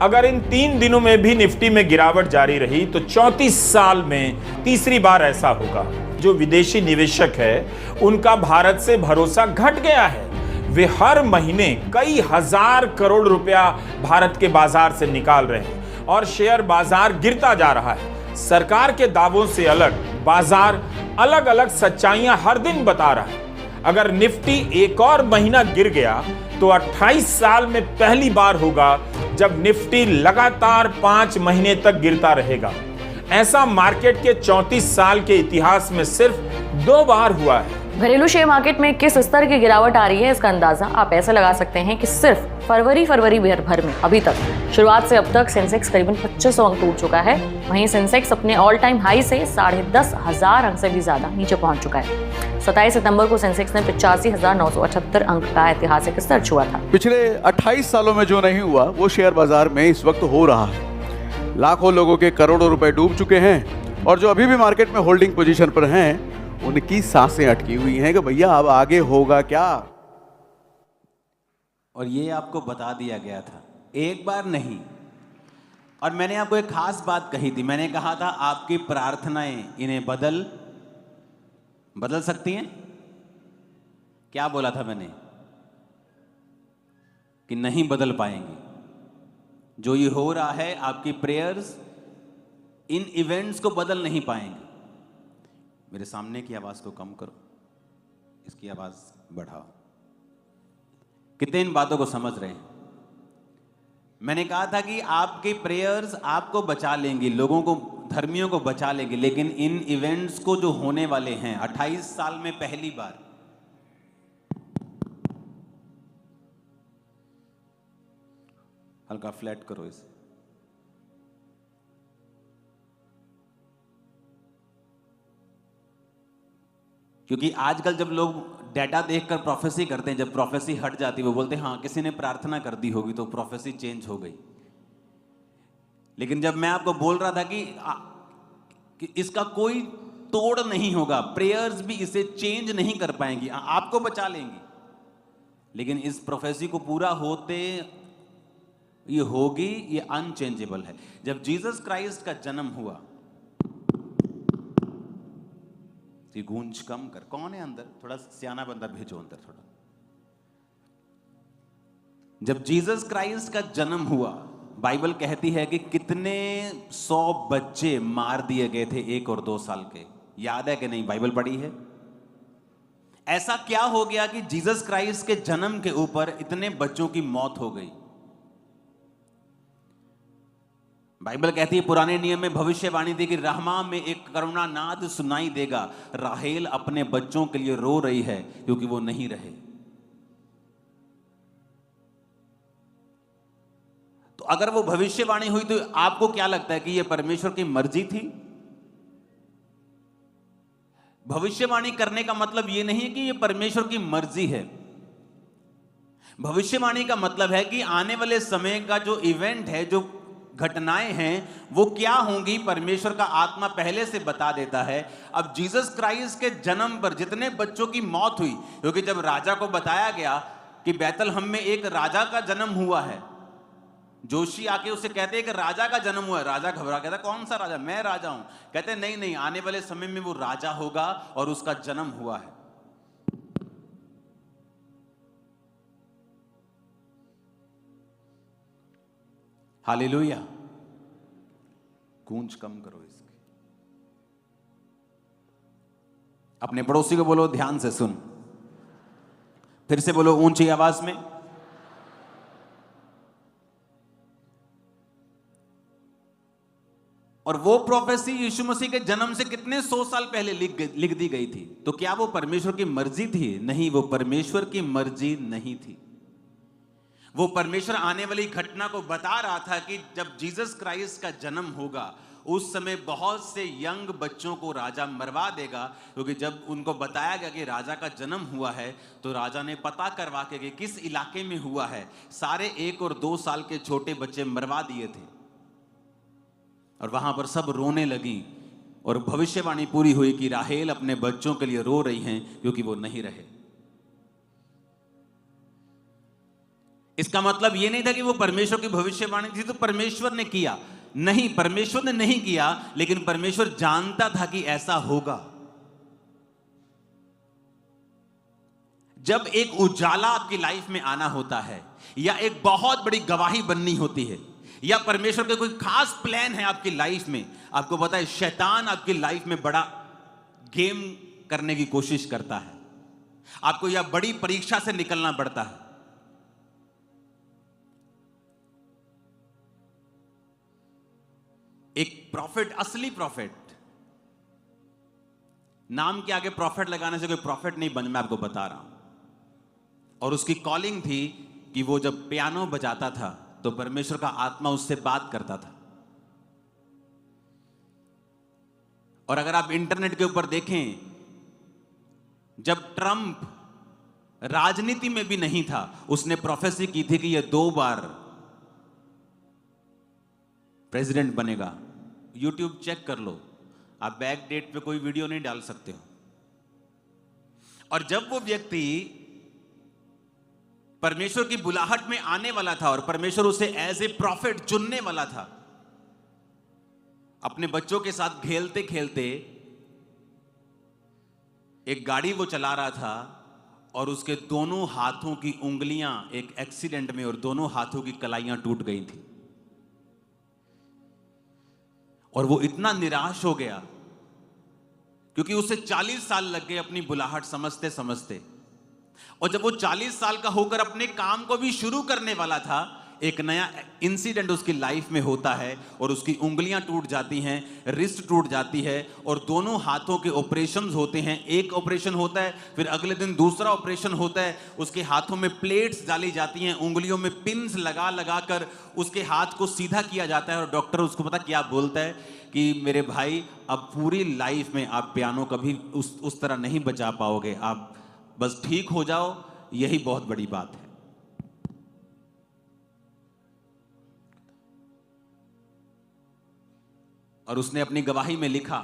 अगर इन 3 दिनों में भी निफ्टी में गिरावट जारी रही तो 34 साल में तीसरी बार ऐसा होगा। जो विदेशी निवेशक है उनका भारत से भरोसा घट गया है। वे हर महीने कई हजार करोड़ रुपया भारत के बाजार से निकाल रहे हैं और शेयर बाजार गिरता जा रहा है। सरकार के दावों से अलग बाजार अलग अलग सच्चाइयां हर दिन बता रहा है। अगर निफ्टी एक और महीना गिर गया तो 28 साल में पहली बार होगा जब निफ्टी लगातार 5 महीने तक गिरता रहेगा। ऐसा मार्केट के 34 साल के इतिहास में सिर्फ 2 बार हुआ है। घरेलू शेयर मार्केट में किस स्तर की गिरावट आ रही है, इसका अंदाजा आप ऐसे लगा सकते हैं कि सिर्फ फरवरी भर में अभी तक शुरुआत से अब तक सेंसेक्स करीबन 2500 अंक टूट चुका है। वहीं सेंसेक्स अपने ऑल टाइम हाई से 10,500 अंक से भी ज्यादा नीचे पहुंच चुका है। 27 सितंबर को सेंसेक्स ने 85,978 अंक का ऐतिहासिक स्तर छुआ था। पिछले 28 सालों में जो नहीं हुआ वो शेयर बाजार में इस वक्त हो रहा है। लाखों लोगों के करोड़ों रुपए डूब चुके हैं और जो अभी भी मार्केट में होल्डिंग पोजीशन पर हैं उनकी सांसें अटकी हुई हैं कि भैया अब आगे होगा क्या। और ये आपको बता दिया गया था, एक बार नहीं। और मैंने आपको एक खास बात कही थी, मैंने कहा था आपकी प्रार्थनाएं इन्हें बदल सकती हैं। क्या बोला था मैंने? कि नहीं बदल पाएंगी। जो ये हो रहा है, आपकी प्रेयर्स इन इवेंट्स को बदल नहीं पाएंगे। मेरे सामने की आवाज को कम करो, इसकी आवाज बढ़ाओ। कितने इन बातों को समझ रहे हैं? मैंने कहा था कि आपके प्रेयर्स आपको बचा लेंगी, लोगों को, धर्मियों को बचा लेंगे, लेकिन इन इवेंट्स को जो होने वाले हैं 28 साल में पहली बार, हल्का फ्लैट करो इसे। क्योंकि आजकल जब लोग डेटा देखकर प्रोफेसी करते हैं, जब प्रोफेसी हट जाती है वो बोलते हैं हाँ किसी ने प्रार्थना कर दी होगी तो प्रोफेसी चेंज हो गई। लेकिन जब मैं आपको बोल रहा था कि इसका कोई तोड़ नहीं होगा, प्रेयर्स भी इसे चेंज नहीं कर पाएंगी, आपको बचा लेंगी, लेकिन इस प्रोफेसी को पूरा होते ये होगी, ये अनचेंजेबल है। जब जीसस क्राइस्ट का जन्म हुआ, ये गूंज कम कर, कौन है अंदर? थोड़ा सियाना बंदा भेजो अंदर थोड़ा। जब जीसस क्राइस्ट का जन्म हुआ, बाइबल कहती है कि कितने 100 बच्चे मार दिए गए थे 1 और 2 साल के। याद है कि नहीं? बाइबल पढ़ी है। ऐसा क्या हो गया कि जीसस क्राइस्ट के जन्म के ऊपर इतने बच्चों की मौत हो गई? बाइबल कहती है, पुराने नियम में भविष्यवाणी थी कि रामा में एक करुणा नाद सुनाई देगा, राहेल अपने बच्चों के लिए रो रही है क्योंकि वो नहीं रहे। तो अगर वो भविष्यवाणी हुई तो आपको क्या लगता है कि ये परमेश्वर की मर्जी थी? भविष्यवाणी करने का मतलब ये नहीं है कि ये परमेश्वर की मर्जी है। भविष्यवाणी का मतलब है कि आने वाले समय का जो इवेंट है, जो घटनाएं हैं, वो क्या होंगी, परमेश्वर का आत्मा पहले से बता देता है। अब जीसस क्राइस्ट के जन्म पर जितने बच्चों की मौत हुई, क्योंकि जब राजा को बताया गया कि बैतलहम में एक राजा का जन्म हुआ है, जोशी आके उसे कहते हैं कि राजा का जन्म हुआ है। राजा घबरा, कहता कौन सा राजा? मैं राजा हूं। कहते नहीं नहीं, आने वाले समय में वो राजा होगा और उसका जन्म हुआ है। हालेलुया। गूंज कम करो इसकी। अपने पड़ोसी को बोलो ध्यान से सुन। फिर से बोलो ऊंची आवाज में। और वो प्रोफेसी यीशु मसीह के जन्म से कितने 100 साल पहले लिख दी गई थी। तो क्या वो परमेश्वर की मर्जी थी? नहीं, वो परमेश्वर की मर्जी नहीं थी। वो परमेश्वर आने वाली घटना को बता रहा था कि जब जीसस क्राइस्ट का जन्म होगा उस समय बहुत से यंग बच्चों को राजा मरवा देगा। क्योंकि जब उनको बताया गया कि राजा का जन्म हुआ है तो राजा ने पता करवा के कि किस इलाके में हुआ है, सारे 1 और 2 साल के छोटे बच्चे मरवा दिए थे। और वहां पर सब रोने लगी और भविष्यवाणी पूरी हुई कि राहेल अपने बच्चों के लिए रो रही हैं क्योंकि वो नहीं रहे। इसका मतलब यह नहीं था कि वो परमेश्वर की भविष्यवाणी थी तो परमेश्वर ने किया। नहीं, परमेश्वर ने नहीं किया, लेकिन परमेश्वर जानता था कि ऐसा होगा। जब एक उजाला आपकी लाइफ में आना होता है या एक बहुत बड़ी गवाही बननी होती है या परमेश्वर के कोई खास प्लान है आपकी लाइफ में। आपको पता है शैतान आपकी लाइफ में बड़ा गेम करने की कोशिश करता है, आपको यह बड़ी परीक्षा से निकलना पड़ता है। एक प्रॉफिट, असली प्रॉफिट, नाम के आगे प्रॉफिट लगाने से कोई प्रॉफिट नहीं बन, मैं आपको बता रहा हूं। और उसकी कॉलिंग थी कि वो जब पियानो बजाता था तो परमेश्वर का आत्मा उससे बात करता था। और अगर आप इंटरनेट के ऊपर देखें, जब ट्रंप राजनीति में भी नहीं था, उसने प्रोफेसी की थी कि यह 2 बार प्रेसिडेंट बनेगा। यूट्यूब चेक कर लो, आप बैक डेट पे कोई वीडियो नहीं डाल सकते हो। और जब वो व्यक्ति परमेश्वर की बुलाहट में आने वाला था और परमेश्वर उसे एज ए प्रॉफिट चुनने वाला था, अपने बच्चों के साथ खेलते खेलते एक गाड़ी वो चला रहा था और उसके दोनों हाथों की उंगलियां एक एक्सीडेंट में और दोनों हाथों की कलाइयां टूट गई थी। और वो इतना निराश हो गया क्योंकि उसे 40 साल लग गए अपनी बुलाहट समझते समझते। और जब वो 40 साल का होकर अपने काम को भी शुरू करने वाला था, एक नया इंसिडेंट उसकी लाइफ में होता है और उसकी उंगलियां टूट जाती हैं, रिस्ट टूट जाती है और दोनों हाथों के ऑपरेशंस होते हैं। एक ऑपरेशन होता है, फिर अगले दिन दूसरा ऑपरेशन होता है। उसके हाथों में प्लेट्स डाली जाती हैं, उंगलियों में पिन्स लगा लगा कर उसके हाथ को सीधा किया जाता है। और डॉक्टर उसको पता क्या बोलता है कि मेरे भाई, अब पूरी लाइफ में आप पियानो कभी उस तरह नहीं बजा पाओगे, आप बस ठीक हो जाओ, यही बहुत बड़ी बात है। और उसने अपनी गवाही में लिखा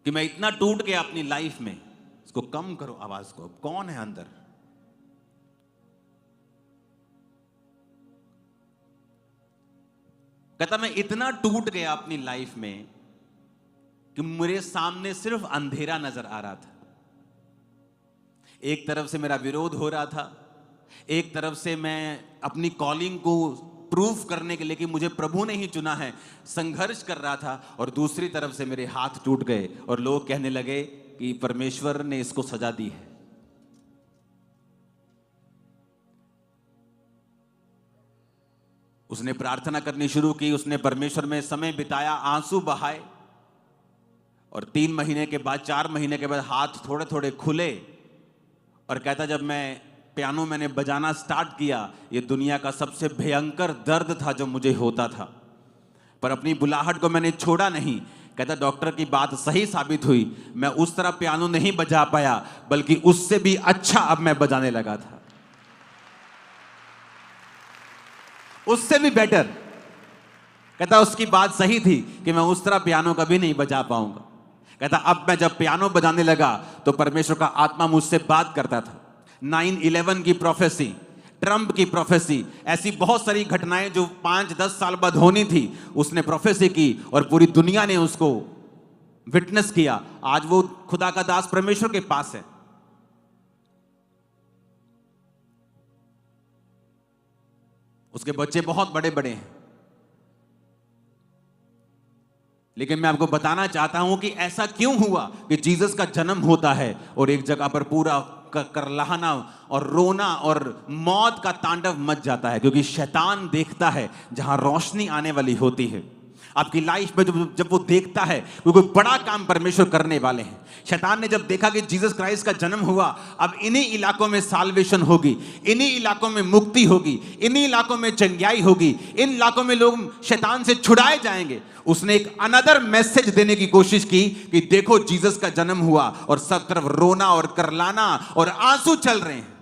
कि मैं इतना टूट गया अपनी लाइफ में। इसको कम करो आवाज को, कौन है अंदर? कहता मैं इतना टूट गया अपनी लाइफ में कि मेरे सामने सिर्फ अंधेरा नजर आ रहा था। एक तरफ से मेरा विरोध हो रहा था, एक तरफ से मैं अपनी कॉलिंग को प्रूफ करने के लिए कि मुझे प्रभु ने ही चुना है संघर्ष कर रहा था, और दूसरी तरफ से मेरे हाथ टूट गए और लोग कहने लगे कि परमेश्वर ने इसको सजा दी है। उसने प्रार्थना करनी शुरू की, उसने परमेश्वर में समय बिताया, आंसू बहाए, और 3 महीने के बाद, 4 महीने के बाद हाथ थोड़े थोड़े खुले। और कहता जब मैं पियानो मैंने बजाना स्टार्ट किया, ये दुनिया का सबसे भयंकर दर्द था जो मुझे होता था, पर अपनी बुलाहट को मैंने छोड़ा नहीं। कहता डॉक्टर की बात सही साबित हुई, मैं उस तरह पियानो नहीं बजा पाया, बल्कि उससे भी अच्छा अब मैं बजाने लगा था, उससे भी बेटर। कहता उसकी बात सही थी कि मैं उस तरह पियानो कभी नहीं बजा पाऊंगा। कहता अब मैं जब पियानो बजाने लगा तो परमेश्वर का आत्मा मुझसे बात करता था। 9/11 की प्रोफेसी, ट्रंप की प्रोफेसी, ऐसी बहुत सारी घटनाएं जो 5-10 साल बाद होनी थी, उसने प्रोफेसी की और पूरी दुनिया ने उसको विटनेस किया। आज वो खुदा का दास परमेश्वर के पास है। उसके बच्चे बहुत बड़े बड़े हैं। लेकिन मैं आपको बताना चाहता हूं कि ऐसा क्यों हुआ कि जीसस का जन्म होता है और एक जगह पर पूरा करलाहना और रोना और मौत का तांडव मच जाता है, क्योंकि शैतान देखता है जहां रोशनी आने वाली होती है। आपकी लाइफ में जब वो देखता है कि कोई बड़ा काम परमेश्वर करने वाले हैं। शैतान ने जब देखा कि जीसस क्राइस्ट का जन्म हुआ, अब इन्हीं इलाकों में साल्वेशन होगी, इन्हीं इलाकों में मुक्ति होगी, इन्हीं इलाकों में चंगाई होगी, इन इलाकों में लोग शैतान से छुड़ाए जाएंगे, उसने एक अनदर मैसेज देने की कोशिश की कि देखो जीसस का जन्म हुआ, और सब तरफ रोना और करलाना और आंसू चल रहे हैं।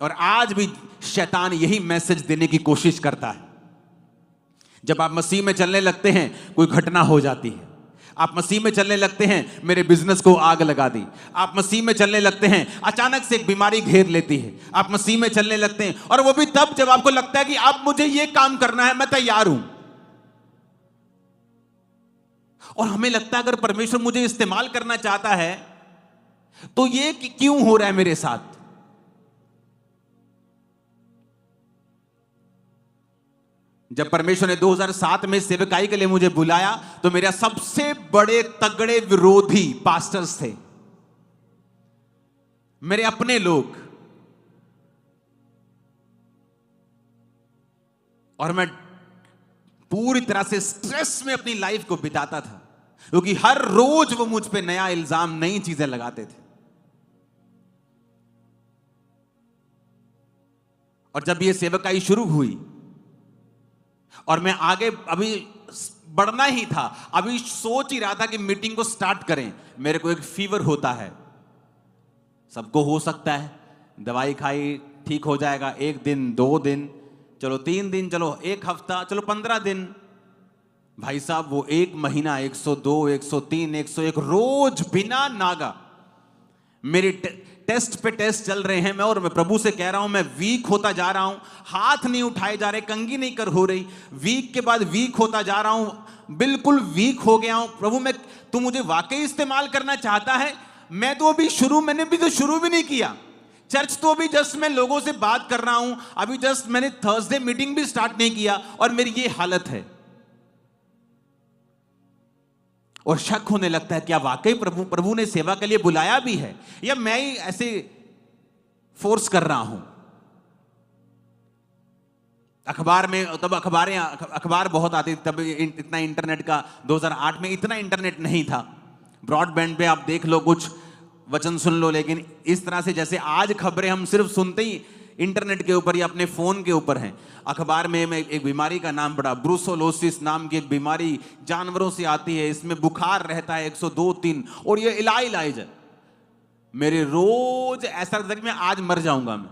और आज भी शैतान यही मैसेज देने की कोशिश करता है। जब आप मसीह में चलने लगते हैं, कोई घटना हो जाती है। आप मसीह में चलने लगते हैं, मेरे बिजनेस को आग लगा दी। आप मसीह में चलने लगते हैं, अचानक से एक बीमारी घेर लेती है। आप मसीह में चलने लगते हैं, और वो भी तब जब आपको लगता है कि अब मुझे ये काम करना है, मैं तैयार हूं। और हमें लगता है अगर परमेश्वर मुझे इस्तेमाल करना चाहता है तो ये क्यों हो रहा है मेरे साथ। जब परमेश्वर ने 2007 में सेवकाई के लिए मुझे बुलाया तो मेरे सबसे बड़े तगड़े विरोधी पास्टर्स थे, मेरे अपने लोग। और मैं पूरी तरह से स्ट्रेस में अपनी लाइफ को बिताता था, क्योंकि हर रोज वो मुझ पे नया इल्जाम, नई चीजें लगाते थे। और जब ये सेवकाई शुरू हुई और मैं आगे अभी बढ़ना ही था, अभी सोच ही रहा था कि मीटिंग को स्टार्ट करें, मेरे को एक फीवर होता है, सबको हो सकता है, दवाई खाई ठीक हो जाएगा, 1 दिन 2 दिन, चलो 3 दिन, चलो 1 हफ्ता, चलो 15 दिन। भाई साहब वो 1 महीना, 102, 103, 101 रोज बिना नागा मेरे टेस्ट पे टेस्ट चल रहे हैं। मैं प्रभु से कह रहा हूं मैं वीक होता जा रहा हूं, हाथ नहीं उठाए जा रहे, कंघी नहीं कर हो रही, वीक के बाद वीक होता जा रहा हूं, बिल्कुल वीक हो गया हूं। प्रभु मैं, तू मुझे वाकई इस्तेमाल करना चाहता है? मैं तो अभी मैंने भी तो शुरू भी नहीं किया चर्च, तो अभी जस्ट मैं लोगों से बात कर रहा हूं, अभी जस्ट मैंने थर्सडे मीटिंग भी स्टार्ट नहीं किया और मेरी ये हालत है। और शक होने लगता है क्या वाकई प्रभु ने सेवा के लिए बुलाया भी है, या मैं ही ऐसे फोर्स कर रहा हूं। अखबार में तब अखबार बहुत आती, तब इतना इंटरनेट का 2008 में इतना इंटरनेट नहीं था, ब्रॉडबैंड पे आप देख लो, कुछ वचन सुन लो, लेकिन इस तरह से जैसे आज खबरें हम सिर्फ सुनते ही इंटरनेट के ऊपर या अपने फोन के ऊपर हैं। अखबार में मैं एक बीमारी का नाम पढ़ा, ब्रूसोलोसिस नाम की एक बीमारी जानवरों से आती है, इसमें बुखार रहता है 102-3 और ये इलाज है। मेरे रोज ऐसा लगता है कि मैं आज मर जाऊंगा। मैं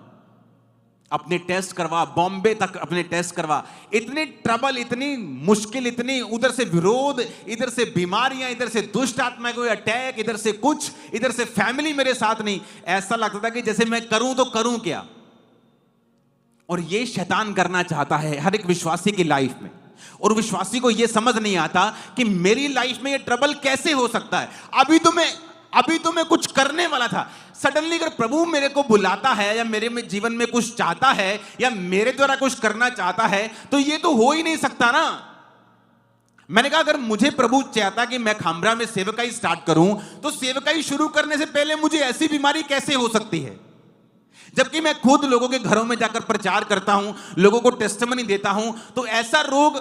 अपने टेस्ट करवा, बॉम्बे तक अपने टेस्ट करवा, इतनी ट्रबल, इतनी मुश्किल, इतनी उधर से विरोध, इधर से बीमारियां, इधर से दुष्ट आत्मा कोई अटैक, इधर से कुछ, इधर से फैमिली मेरे साथ नहीं। ऐसा लगता था कि जैसे मैं करूं तो करूं क्या। और ये शैतान करना चाहता है हर एक विश्वासी की लाइफ में, और विश्वासी को ये समझ नहीं आता कि मेरी लाइफ में ये ट्रबल कैसे हो सकता है। अभी तो मैं कुछ करने वाला था, सडनली अगर प्रभु मेरे को बुलाता है या मेरे में जीवन में कुछ चाहता है या मेरे द्वारा कुछ करना चाहता है, तो ये तो हो ही नहीं सकता ना। मैंने कहा अगर मुझे प्रभु चाहता कि मैं खामरा में सेवकाई स्टार्ट करूं, तो सेवकाई शुरू करने से पहले मुझे ऐसी बीमारी कैसे हो सकती है, जबकि मैं खुद लोगों के घरों में जाकर प्रचार करता हूं, लोगों को टेस्टिमनी देता हूं। तो ऐसा रोग,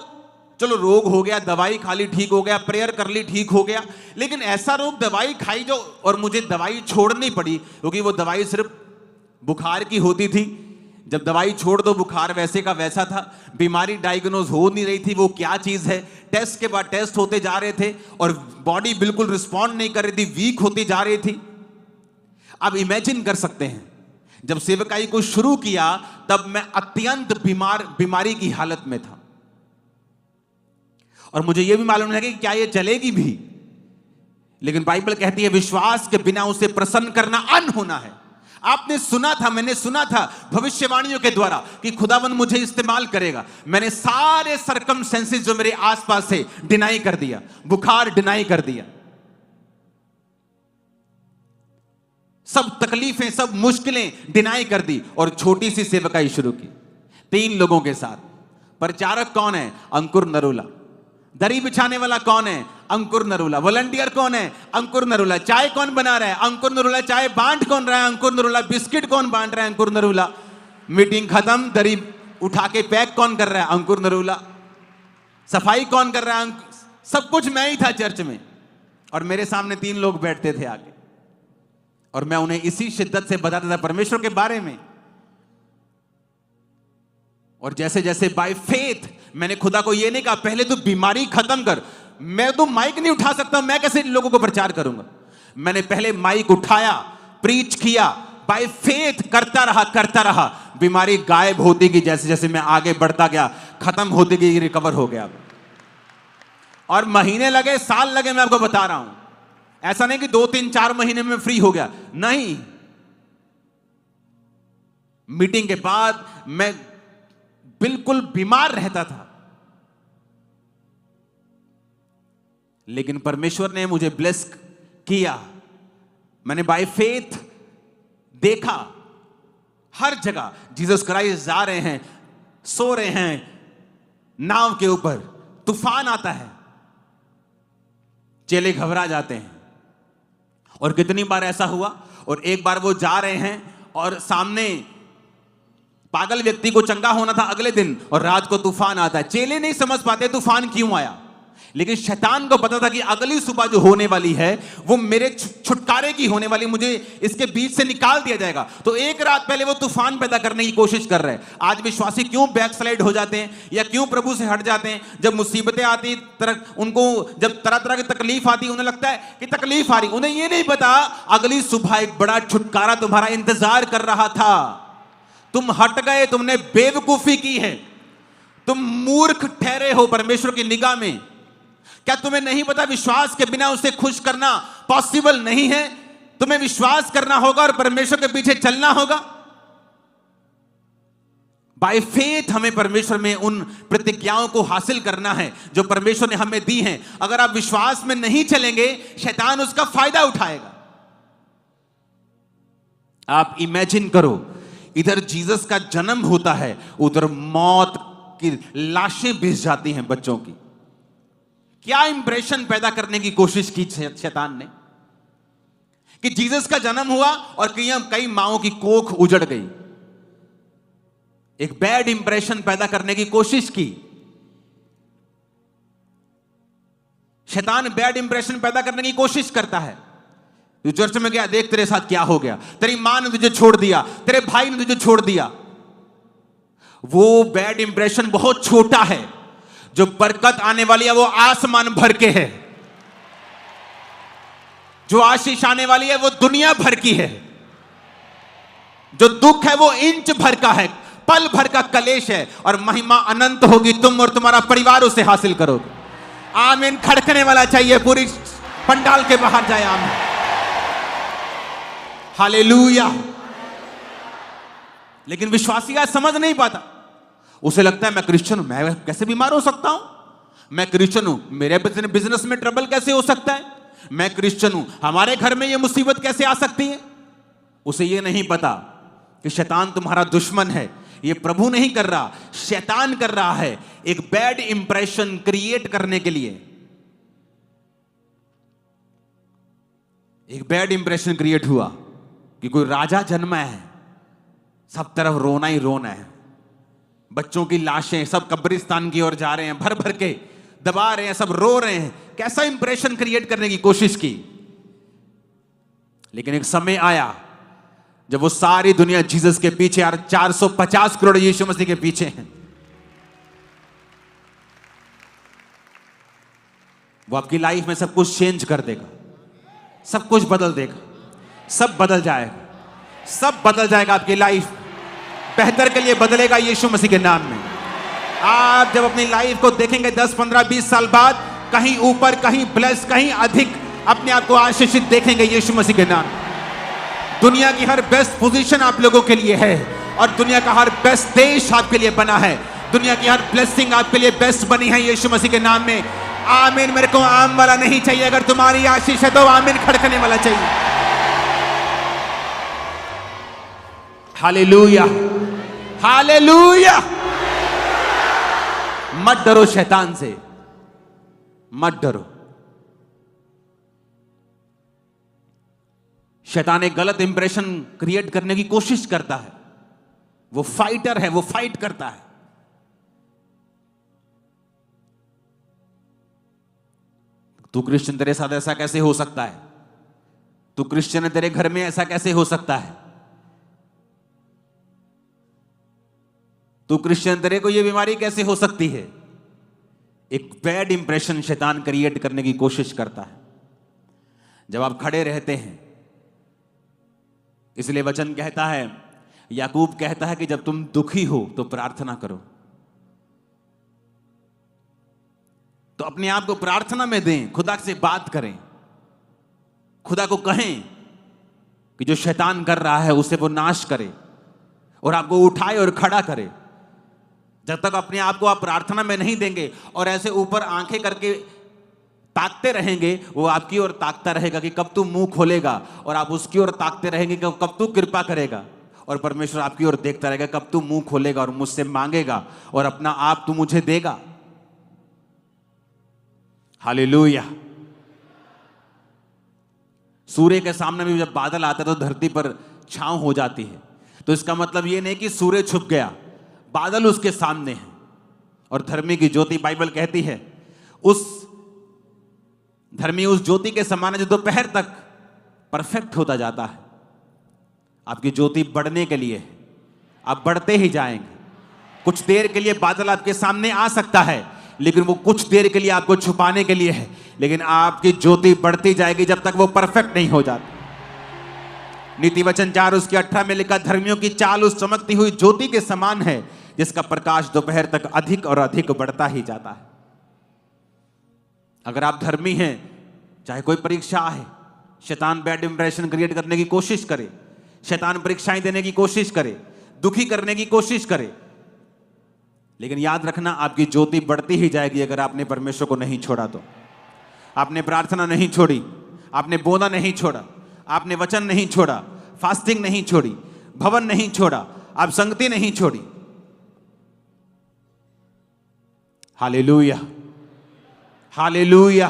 चलो रोग हो गया, दवाई खा ली ठीक हो गया, प्रेयर कर ली ठीक हो गया, लेकिन ऐसा रोग दवाई खाई जो, और मुझे दवाई छोड़नी पड़ी, क्योंकि वो दवाई सिर्फ बुखार की होती थी। जब दवाई छोड़ दो बुखार वैसे का वैसा था, बीमारी डायग्नोज हो नहीं रही थी, वो क्या चीज है। टेस्ट के बाद टेस्ट होते जा रहे थे और बॉडी बिल्कुल रिस्पॉन्ड नहीं कर रही थी, वीक होती जा रही थी। अब इमेजिन कर सकते हैं जब सेवकाई को शुरू किया तब मैं अत्यंत बीमारी की हालत में था, और मुझे यह भी मालूम है कि क्या यह चलेगी भी, लेकिन बाइबल कहती है विश्वास के बिना उसे प्रसन्न करना अन होना है। आपने सुना था, मैंने सुना था भविष्यवाणियों के द्वारा कि खुदावन मुझे इस्तेमाल करेगा। मैंने सारे सरकमस्टेंसेस जो मेरे आसपास थे डिनाई कर दिया, बुखार डिनाई कर दिया, सब तकलीफें, सब मुश्किलें डिनाई कर दी, और छोटी सी सेवकाई शुरू की 3 लोगों के साथ। प्रचारक कौन है? अंकुर नरूला। दरी बिछाने वाला कौन है? अंकुर नरूला। वॉलंटियर कौन है? अंकुर नरूला। चाय कौन बना रहा है? अंकुर नरूला। चाय बांट कौन रहा है? अंकुर नरूला। बिस्किट कौन बांट रहा है? अंकुर नरूला। मीटिंग खत्म, दरी उठा के पैक कौन कर रहा है? अंकुर नरूला। सफाई कौन कर रहा है? सब कुछ मैं ही था चर्च में, और मेरे सामने 3 लोग बैठते थे आगे, और मैं उन्हें इसी शिद्दत से बताता था परमेश्वर के बारे में। और जैसे जैसे बाय फेथ मैंने खुदा को ये नहीं कहा पहले तो बीमारी खत्म कर, मैं तो माइक नहीं उठा सकता, मैं कैसे लोगों को प्रचार करूंगा। मैंने पहले माइक उठाया, प्रीच किया, बाय फेथ करता रहा। बीमारी गायब होती गई, जैसे जैसे मैं आगे बढ़ता गया, खत्म होती गई, रिकवर हो गया। और महीने लगे, साल लगे, मैं आपको बता रहा हूं। ऐसा नहीं कि 2, 3, 4 महीने में फ्री हो गया, नहीं। मीटिंग के बाद मैं बिल्कुल बीमार रहता था, लेकिन परमेश्वर ने मुझे ब्लेस किया। मैंने बाय फेथ देखा हर जगह जीसस क्राइस्ट जा रहे हैं, सो रहे हैं, नाव के ऊपर तूफान आता है, चेले घबरा जाते हैं। और कितनी बार ऐसा हुआ, और एक बार वो जा रहे हैं और सामने पागल व्यक्ति को चंगा होना था अगले दिन, और रात को तूफान आता है। चेले नहीं समझ पाते तूफान क्यों आया, लेकिन शैतान को पता था कि अगली सुबह जो होने वाली है वो मेरे छुटकारे की होने वाली, मुझे इसके बीच से निकाल दिया जाएगा। तो एक रात पहले वो तूफान पैदा करने की कोशिश कर रहे हैं। आज विश्वासी क्यों बैकस्लाइड हो जाते हैं या क्यों प्रभु से हट जाते हैं? जब मुसीबतें आती, उनको जब तरह तरह की तकलीफ आती, उन्हें लगता है कि तकलीफ आ रही, उन्हें ये नहीं पता अगली सुबह एक बड़ा छुटकारा तुम्हारा इंतजार कर रहा था। तुम हट गए, तुमने बेवकूफी की है, तुम मूर्ख ठहरे हो परमेश्वर की निगाह में। क्या तुम्हें नहीं पता विश्वास के बिना उसे खुश करना पॉसिबल नहीं है? तुम्हें विश्वास करना होगा और परमेश्वर के पीछे चलना होगा। बाय फेथ हमें परमेश्वर में उन प्रतिज्ञाओं को हासिल करना है जो परमेश्वर ने हमें दी हैं। अगर आप विश्वास में नहीं चलेंगे, शैतान उसका फायदा उठाएगा। आप इमेजिन करो, इधर जीसस का जन्म होता है, उधर मौत की लाशें भिस जाती हैं बच्चों की। क्या इंप्रेशन पैदा करने की कोशिश की शैतान ने कि जीसस का जन्म हुआ और कई माओं की कोख उजड़ गई। एक बैड इंप्रेशन पैदा करने की कोशिश की। शैतान बैड इंप्रेशन पैदा करने की कोशिश करता है। तू चर्च में गया, देख तेरे साथ क्या हो गया, तेरी मां ने तुझे छोड़ दिया, तेरे भाई ने तुझे छोड़ दिया। वो बैड इंप्रेशन बहुत छोटा है, जो बरकत आने वाली है वो आसमान भर के है, जो आशीष आने वाली है वो दुनिया भर की है, जो दुख है वो इंच भर का है, पल भर का कलेश है, और महिमा अनंत होगी। तुम और तुम्हारा परिवार उसे हासिल करोगे। आमीन खड़कने वाला चाहिए, पूरी पंडाल के बाहर जाए आमीन। हालेलुया। लेकिन विश्वासी आज समझ नहीं पाता। उसे लगता है मैं क्रिश्चियन हूं, मैं कैसे बीमार हो सकता हूं? मैं क्रिश्चियन हूं, मेरे बिजनेस में ट्रबल कैसे हो सकता है? मैं क्रिश्चियन हूं, हमारे घर में यह मुसीबत कैसे आ सकती है? उसे यह नहीं पता कि शैतान तुम्हारा दुश्मन है। यह प्रभु नहीं कर रहा, शैतान कर रहा है, एक बैड इंप्रेशन क्रिएट करने के लिए। एक बैड इंप्रेशन क्रिएट हुआ कि कोई राजा जन्मा है, सब तरफ रोना ही रोना है, बच्चों की लाशें सब कब्रिस्तान की ओर जा रहे हैं, भर भर के दबा रहे हैं, सब रो रहे हैं। कैसा इंप्रेशन क्रिएट करने की कोशिश की। लेकिन एक समय आया जब वो सारी दुनिया जीसस के पीछे, यार 450 करोड़ यीशु मसीह के पीछे हैं। वो आपकी लाइफ में सब कुछ चेंज कर देगा, सब कुछ बदल देगा, सब बदल जाएगा, सब बदल जाएगा। आपकी लाइफ बेहतर के लिए बदलेगा यीशु मसीह के नाम में। आप जब अपनी लाइफ को देखेंगे 10, 15, 20 साल बाद, कहीं ऊपर, कहीं ब्लेस, कहीं अधिक अपने आप को आशीषित देखेंगे यीशु मसीह के नाम। दुनिया की हर बेस्ट पोजीशन आप लोगों के लिए है, और दुनिया का हर बेस्ट देश आपके लिए बना है। दुनिया की हर ब्लेसिंग आपके लिए बेस्ट बनी है यीशु मसीह के नाम में। आमीन। मेरे को आम वाला नहीं चाहिए, अगर तुम्हारी आशीष है तो आमीन खड़कने वाला चाहिए। Hallelujah, hallelujah. मत डरो शैतान से, मत डरो। शैतान एक गलत इंप्रेशन क्रिएट करने की कोशिश करता है। वो फाइटर है, वो फाइट करता है। तू क्रिश्चियन, तेरे साथ ऐसा कैसे हो सकता है? तू क्रिश्चियन है, तेरे घर में ऐसा कैसे हो सकता है? तू क्रिश्चियन, तेरे को ये बीमारी कैसे हो सकती है? एक बैड इंप्रेशन शैतान क्रिएट करने की कोशिश करता है जब आप खड़े रहते हैं। इसलिए वचन कहता है, याकूब कहता है कि जब तुम दुखी हो तो प्रार्थना करो। तो अपने आप को प्रार्थना में दें, खुदा से बात करें, खुदा को कहें कि जो शैतान कर रहा है उसे वो नाश करे और आपको उठाए और खड़ा करे। जब तक अपने आप को आप प्रार्थना में नहीं देंगे और ऐसे ऊपर आंखें करके ताकते रहेंगे, वो आपकी ओर ताकता रहेगा कि कब तू मुंह खोलेगा, और आप उसकी ओर ताकते रहेंगे कि कब तू कृपा करेगा, और परमेश्वर आपकी ओर देखता रहेगा कब तू मुंह खोलेगा और मुझसे मांगेगा और अपना आप तू मुझे देगा। हालेलुया। सूर्य के सामने भी जब बादल आता है तो धरती पर छांव हो जाती है। तो इसका मतलब यह नहीं कि सूर्य छुप गया, बादल उसके सामने है। और धर्मी की ज्योति, बाइबल कहती है, उस धर्मी उस ज्योति के समान है जो दोपहर तक परफेक्ट होता जाता है। आपकी ज्योति बढ़ने के लिए, आप बढ़ते ही जाएंगे। कुछ देर के लिए बादल आपके सामने आ सकता है, लेकिन वो कुछ देर के लिए आपको छुपाने के लिए है, लेकिन आपकी ज्योति बढ़ती जाएगी जब तक वो परफेक्ट नहीं हो जाती। नीति वचन 4 उसके 18 में लिखा, धर्मियों की चाल उस चमकती हुई ज्योति के समान है जिसका प्रकाश दोपहर तक अधिक और अधिक बढ़ता ही जाता है। अगर आप धर्मी हैं, चाहे कोई परीक्षा आए, शैतान बैड इंप्रेशन क्रिएट करने की कोशिश करे, शैतान परीक्षाएं देने की कोशिश करे, दुखी करने की कोशिश करे, लेकिन याद रखना आपकी ज्योति बढ़ती ही जाएगी अगर आपने परमेश्वर को नहीं छोड़ा तो। आपने प्रार्थना नहीं छोड़ी, आपने बोना नहीं छोड़ा, आपने वचन नहीं छोड़ा, फास्टिंग नहीं छोड़ी, भवन नहीं छोड़ा, आप संगति नहीं छोड़ी। Hallelujah, hallelujah.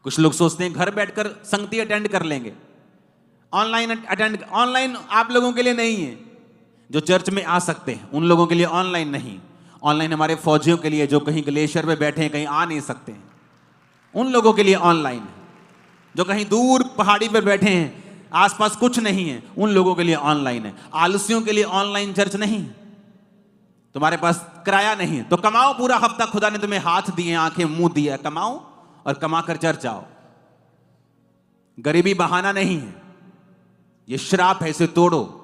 कुछ लोग सोचते हैं घर बैठकर संगति अटेंड कर लेंगे, ऑनलाइन आप लोगों के लिए नहीं है। जो चर्च में आ सकते हैं उन लोगों के लिए ऑनलाइन नहीं। ऑनलाइन हमारे फौजियों के लिए जो कहीं ग्लेशियर पे बैठे हैं, कहीं आ नहीं सकते हैं, उन लोगों के लिए ऑनलाइन है। जो कहीं दूर पहाड़ी पर बैठे हैं, आसपास कुछ नहीं है, उन लोगों के लिए ऑनलाइन है। आलसियों के लिए ऑनलाइन चर्च नहीं है। तुम्हारे पास किराया नहीं है तो कमाओ, पूरा हफ्ता खुदा ने तुम्हें हाथ दिए, आंखें मुंह दिया, कमाओ और कमा कर चर्च आओ। गरीबी बहाना नहीं है, ये श्राप है, इसे तोड़ो।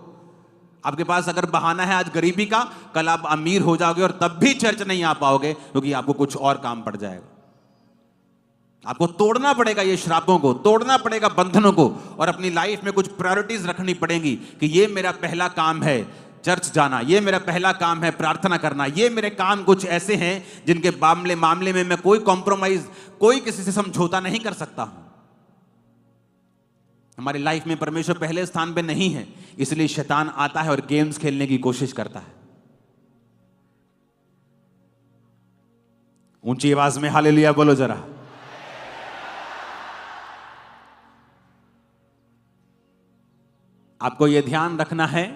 आपके पास अगर बहाना है आज गरीबी का, कल आप अमीर हो जाओगे और तब भी चर्च नहीं आ पाओगे, क्योंकि आपको कुछ और काम पड़ जाएगा। आपको तोड़ना पड़ेगा ये श्रापों को, तोड़ना पड़ेगा बंधनों को, और अपनी लाइफ में कुछ प्रायोरिटीज रखनी पड़ेंगी कि ये मेरा पहला काम है चर्च जाना, ये मेरा पहला काम है प्रार्थना करना, ये मेरे काम कुछ ऐसे हैं जिनके मामले में मैं कोई कॉम्प्रोमाइज, कोई किसी से समझौता नहीं कर सकता हूं। हमारी लाइफ में परमेश्वर पहले स्थान पे नहीं है, इसलिए शैतान आता है और गेम्स खेलने की कोशिश करता है। ऊंची आवाज में हालेलुया बोलो जरा। आपको यह ध्यान रखना है,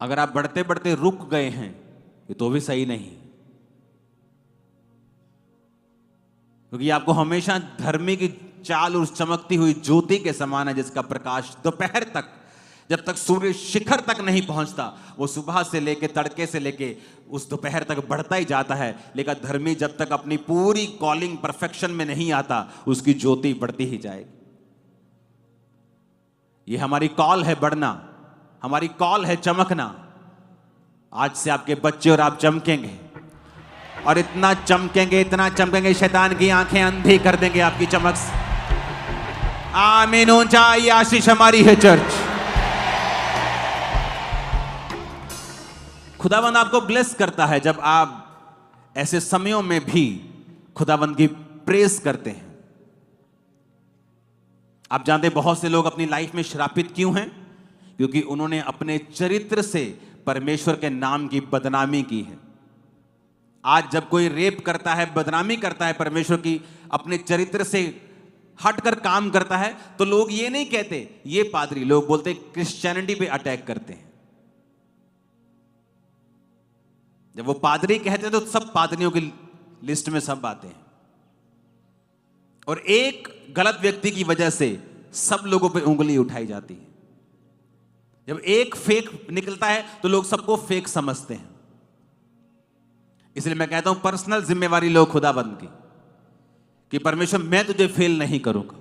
अगर आप बढ़ते बढ़ते रुक गए हैं ये तो भी सही नहीं, क्योंकि आपको हमेशा धर्मी की चाल उस चमकती हुई ज्योति के समान है जिसका प्रकाश दोपहर तक, जब तक सूर्य शिखर तक नहीं पहुंचता, वो सुबह से लेके तड़के से लेके उस दोपहर तक बढ़ता ही जाता है। लेकिन धर्मी जब तक अपनी पूरी कॉलिंग परफेक्शन में नहीं आता, उसकी ज्योति बढ़ती ही जाएगी। ये हमारी कॉल है बढ़ना, हमारी कॉल है चमकना। आज से आपके बच्चे और आप चमकेंगे, और इतना चमकेंगे शैतान की आंखें अंधी कर देंगे आपकी चमक से। आमीन। ऊंचा ये आशीष हमारी है चर्च। खुदावंद आपको ब्लेस करता है जब आप ऐसे समयों में भी खुदावंद की प्रेज करते हैं। आप जानते बहुत से लोग अपनी लाइफ में श्रापित क्यों हैं? क्योंकि उन्होंने अपने चरित्र से परमेश्वर के नाम की बदनामी की है। आज जब कोई रेप करता है, बदनामी करता है परमेश्वर की, अपने चरित्र से हटकर काम करता है, तो लोग ये नहीं कहते ये पादरी, लोग बोलते क्रिश्चियनिटी पे अटैक करते हैं। जब वो पादरी कहते हैं तो सब पादरियों की लिस्ट में सब आते हैं, और एक गलत व्यक्ति की वजह से सब लोगों पे उंगली उठाई जाती है। जब एक फेक निकलता है तो लोग सबको फेक समझते हैं। इसलिए मैं कहता हूं पर्सनल जिम्मेवारी लो खुदाबंद की, कि परमेश्वर मैं तुझे फेल नहीं करूंगा,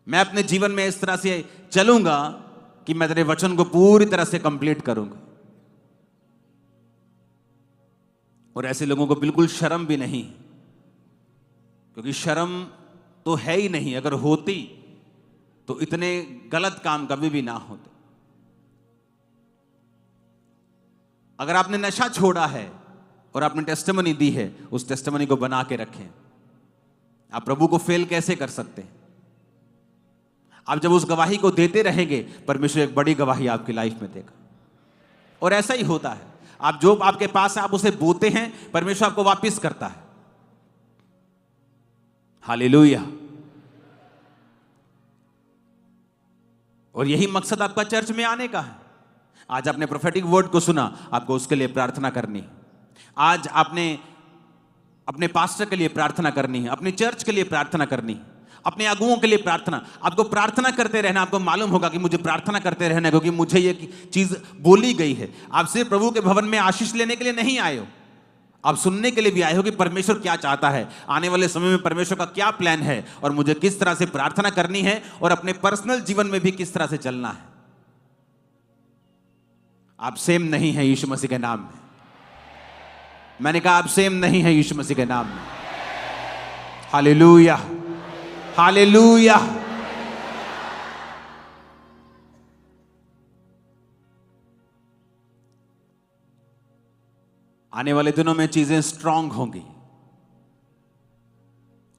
मैं अपने जीवन में इस तरह से चलूंगा कि मैं तेरे वचन को पूरी तरह से कंप्लीट करूंगा। और ऐसे लोगों को बिल्कुल शर्म भी नहीं, क्योंकि शर्म तो है ही नहीं। अगर होती तो इतने गलत काम कभी भी ना होते। अगर आपने नशा छोड़ा है और आपने टेस्टिमनी दी है, उस टेस्टिमनी को बना के रखें। आप प्रभु को फेल कैसे कर सकते हैं? आप जब उस गवाही को देते रहेंगे, परमेश्वर एक बड़ी गवाही आपकी लाइफ में देगा। और ऐसा ही होता है। आप जो आपके पास है आप उसे बोते हैं, परमेश्वर आपको वापस करता है। हालेलुया। और यही मकसद आपका चर्च में आने का है। आज आपने प्रोफेटिक वर्ड को सुना, आपको उसके लिए प्रार्थना करनी है। आज आपने अपने पास्टर के लिए प्रार्थना करनी है, अपनी चर्च के लिए प्रार्थना करनी है, अपने अगुओं के लिए प्रार्थना। आपको प्रार्थना करते रहना। आपको मालूम होगा कि मुझे प्रार्थना करते रहना, क्योंकि मुझे ये चीज बोली गई है। आप सिर्फ प्रभु के भवन में आशीष लेने के लिए नहीं आए हो, आप सुनने के लिए भी आए हो कि परमेश्वर क्या चाहता है, आने वाले समय में परमेश्वर का क्या प्लान है, और मुझे किस तरह से प्रार्थना करनी है, और अपने पर्सनल जीवन में भी किस तरह से चलना है। आप सेम नहीं है यीशु मसीह के नाम में। मैंने कहा आप सेम नहीं है यीशु मसीह के नाम में। Hallelujah, hallelujah. आने वाले दिनों में चीजें स्ट्रांग होंगी,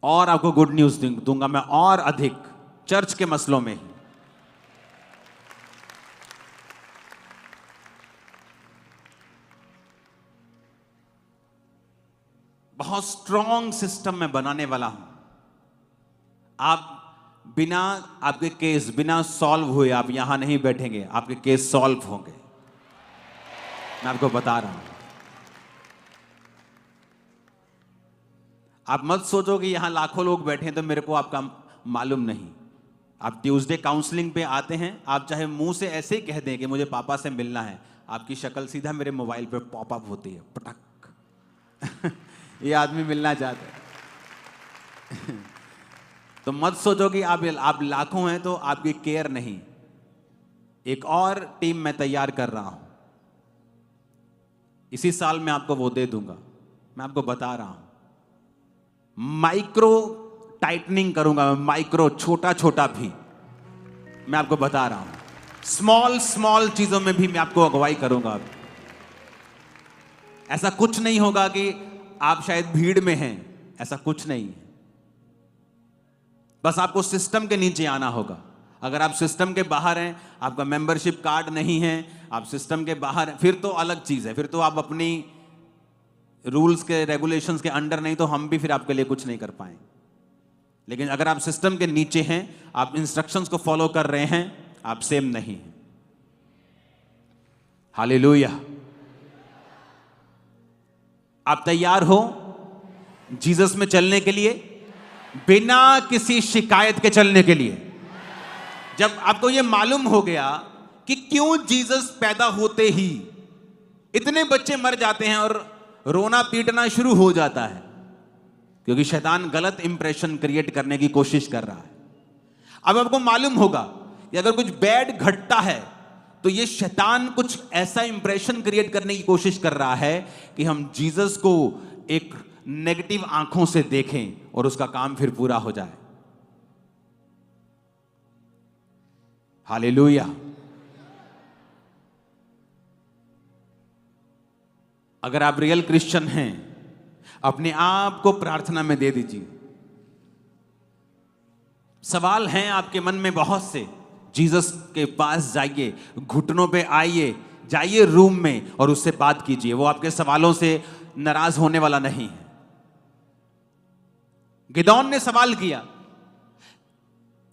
और आपको गुड न्यूज दूंगा मैं, और अधिक चर्च के मसलों में ही। बहुत स्ट्रांग सिस्टम में बनाने वाला हूं। आप बिना आपके केस बिना सॉल्व हुए आप यहां नहीं बैठेंगे, आपके केस सॉल्व होंगे। मैं आपको बता रहा हूं। आप मत सोचो कि यहां लाखों लोग बैठे हैं तो मेरे को आपका मालूम नहीं। आप ट्यूसडे काउंसलिंग पे आते हैं, आप चाहे मुंह से ऐसे ही कह दें कि मुझे पापा से मिलना है, आपकी शक्ल सीधा मेरे मोबाइल पे पॉपअप होती है, पटक। ये आदमी मिलना चाहता है। तो मत सोचो कि आप लाखों हैं तो आपकी केयर नहीं। एक और टीम मैं तैयार कर रहा हूं, इसी साल मैं आपको वो दे दूंगा। मैं आपको बता रहा हूं, माइक्रो टाइटनिंग करूंगा, माइक्रो छोटा छोटा भी मैं आपको बता रहा हूं। स्मॉल स्मॉल चीजों में भी मैं आपको अगुवाई करूंगा। ऐसा कुछ नहीं होगा कि आप शायद भीड़ में हैं, ऐसा कुछ नहीं है। बस आपको सिस्टम के नीचे आना होगा। अगर आप सिस्टम के बाहर हैं, आपका मेंबरशिप कार्ड नहीं है, आप सिस्टम के बाहर हैं, फिर तो अलग चीज है। फिर तो आप अपनी रूल्स के रेगुलेशंस के अंडर नहीं, तो हम भी फिर आपके लिए कुछ नहीं कर पाएंगे। लेकिन अगर आप सिस्टम के नीचे हैं, आप इंस्ट्रक्शंस को फॉलो कर रहे हैं, आप सेम नहीं हैं। हालेलुया। आप तैयार हो जीसस में चलने के लिए, बिना किसी शिकायत के चलने के लिए? जब आपको यह मालूम हो गया कि क्यों जीसस पैदा होते ही इतने बच्चे मर जाते हैं और रोना पीटना शुरू हो जाता है, क्योंकि शैतान गलत इंप्रेशन क्रिएट करने की कोशिश कर रहा है। अब आपको मालूम होगा कि अगर कुछ बैड घटता है तो ये शैतान कुछ ऐसा इंप्रेशन क्रिएट करने की कोशिश कर रहा है कि हम जीसस को एक नेगेटिव आंखों से देखें और उसका काम फिर पूरा हो जाए। हालेलुया। अगर आप रियल क्रिश्चियन हैं, अपने आप को प्रार्थना में दे दीजिए। सवाल हैं आपके मन में बहुत से, जीसस के पास जाइए, घुटनों पे आइए, जाइए रूम में और उससे बात कीजिए। वो आपके सवालों से नाराज होने वाला नहीं है। गिदौन ने सवाल किया,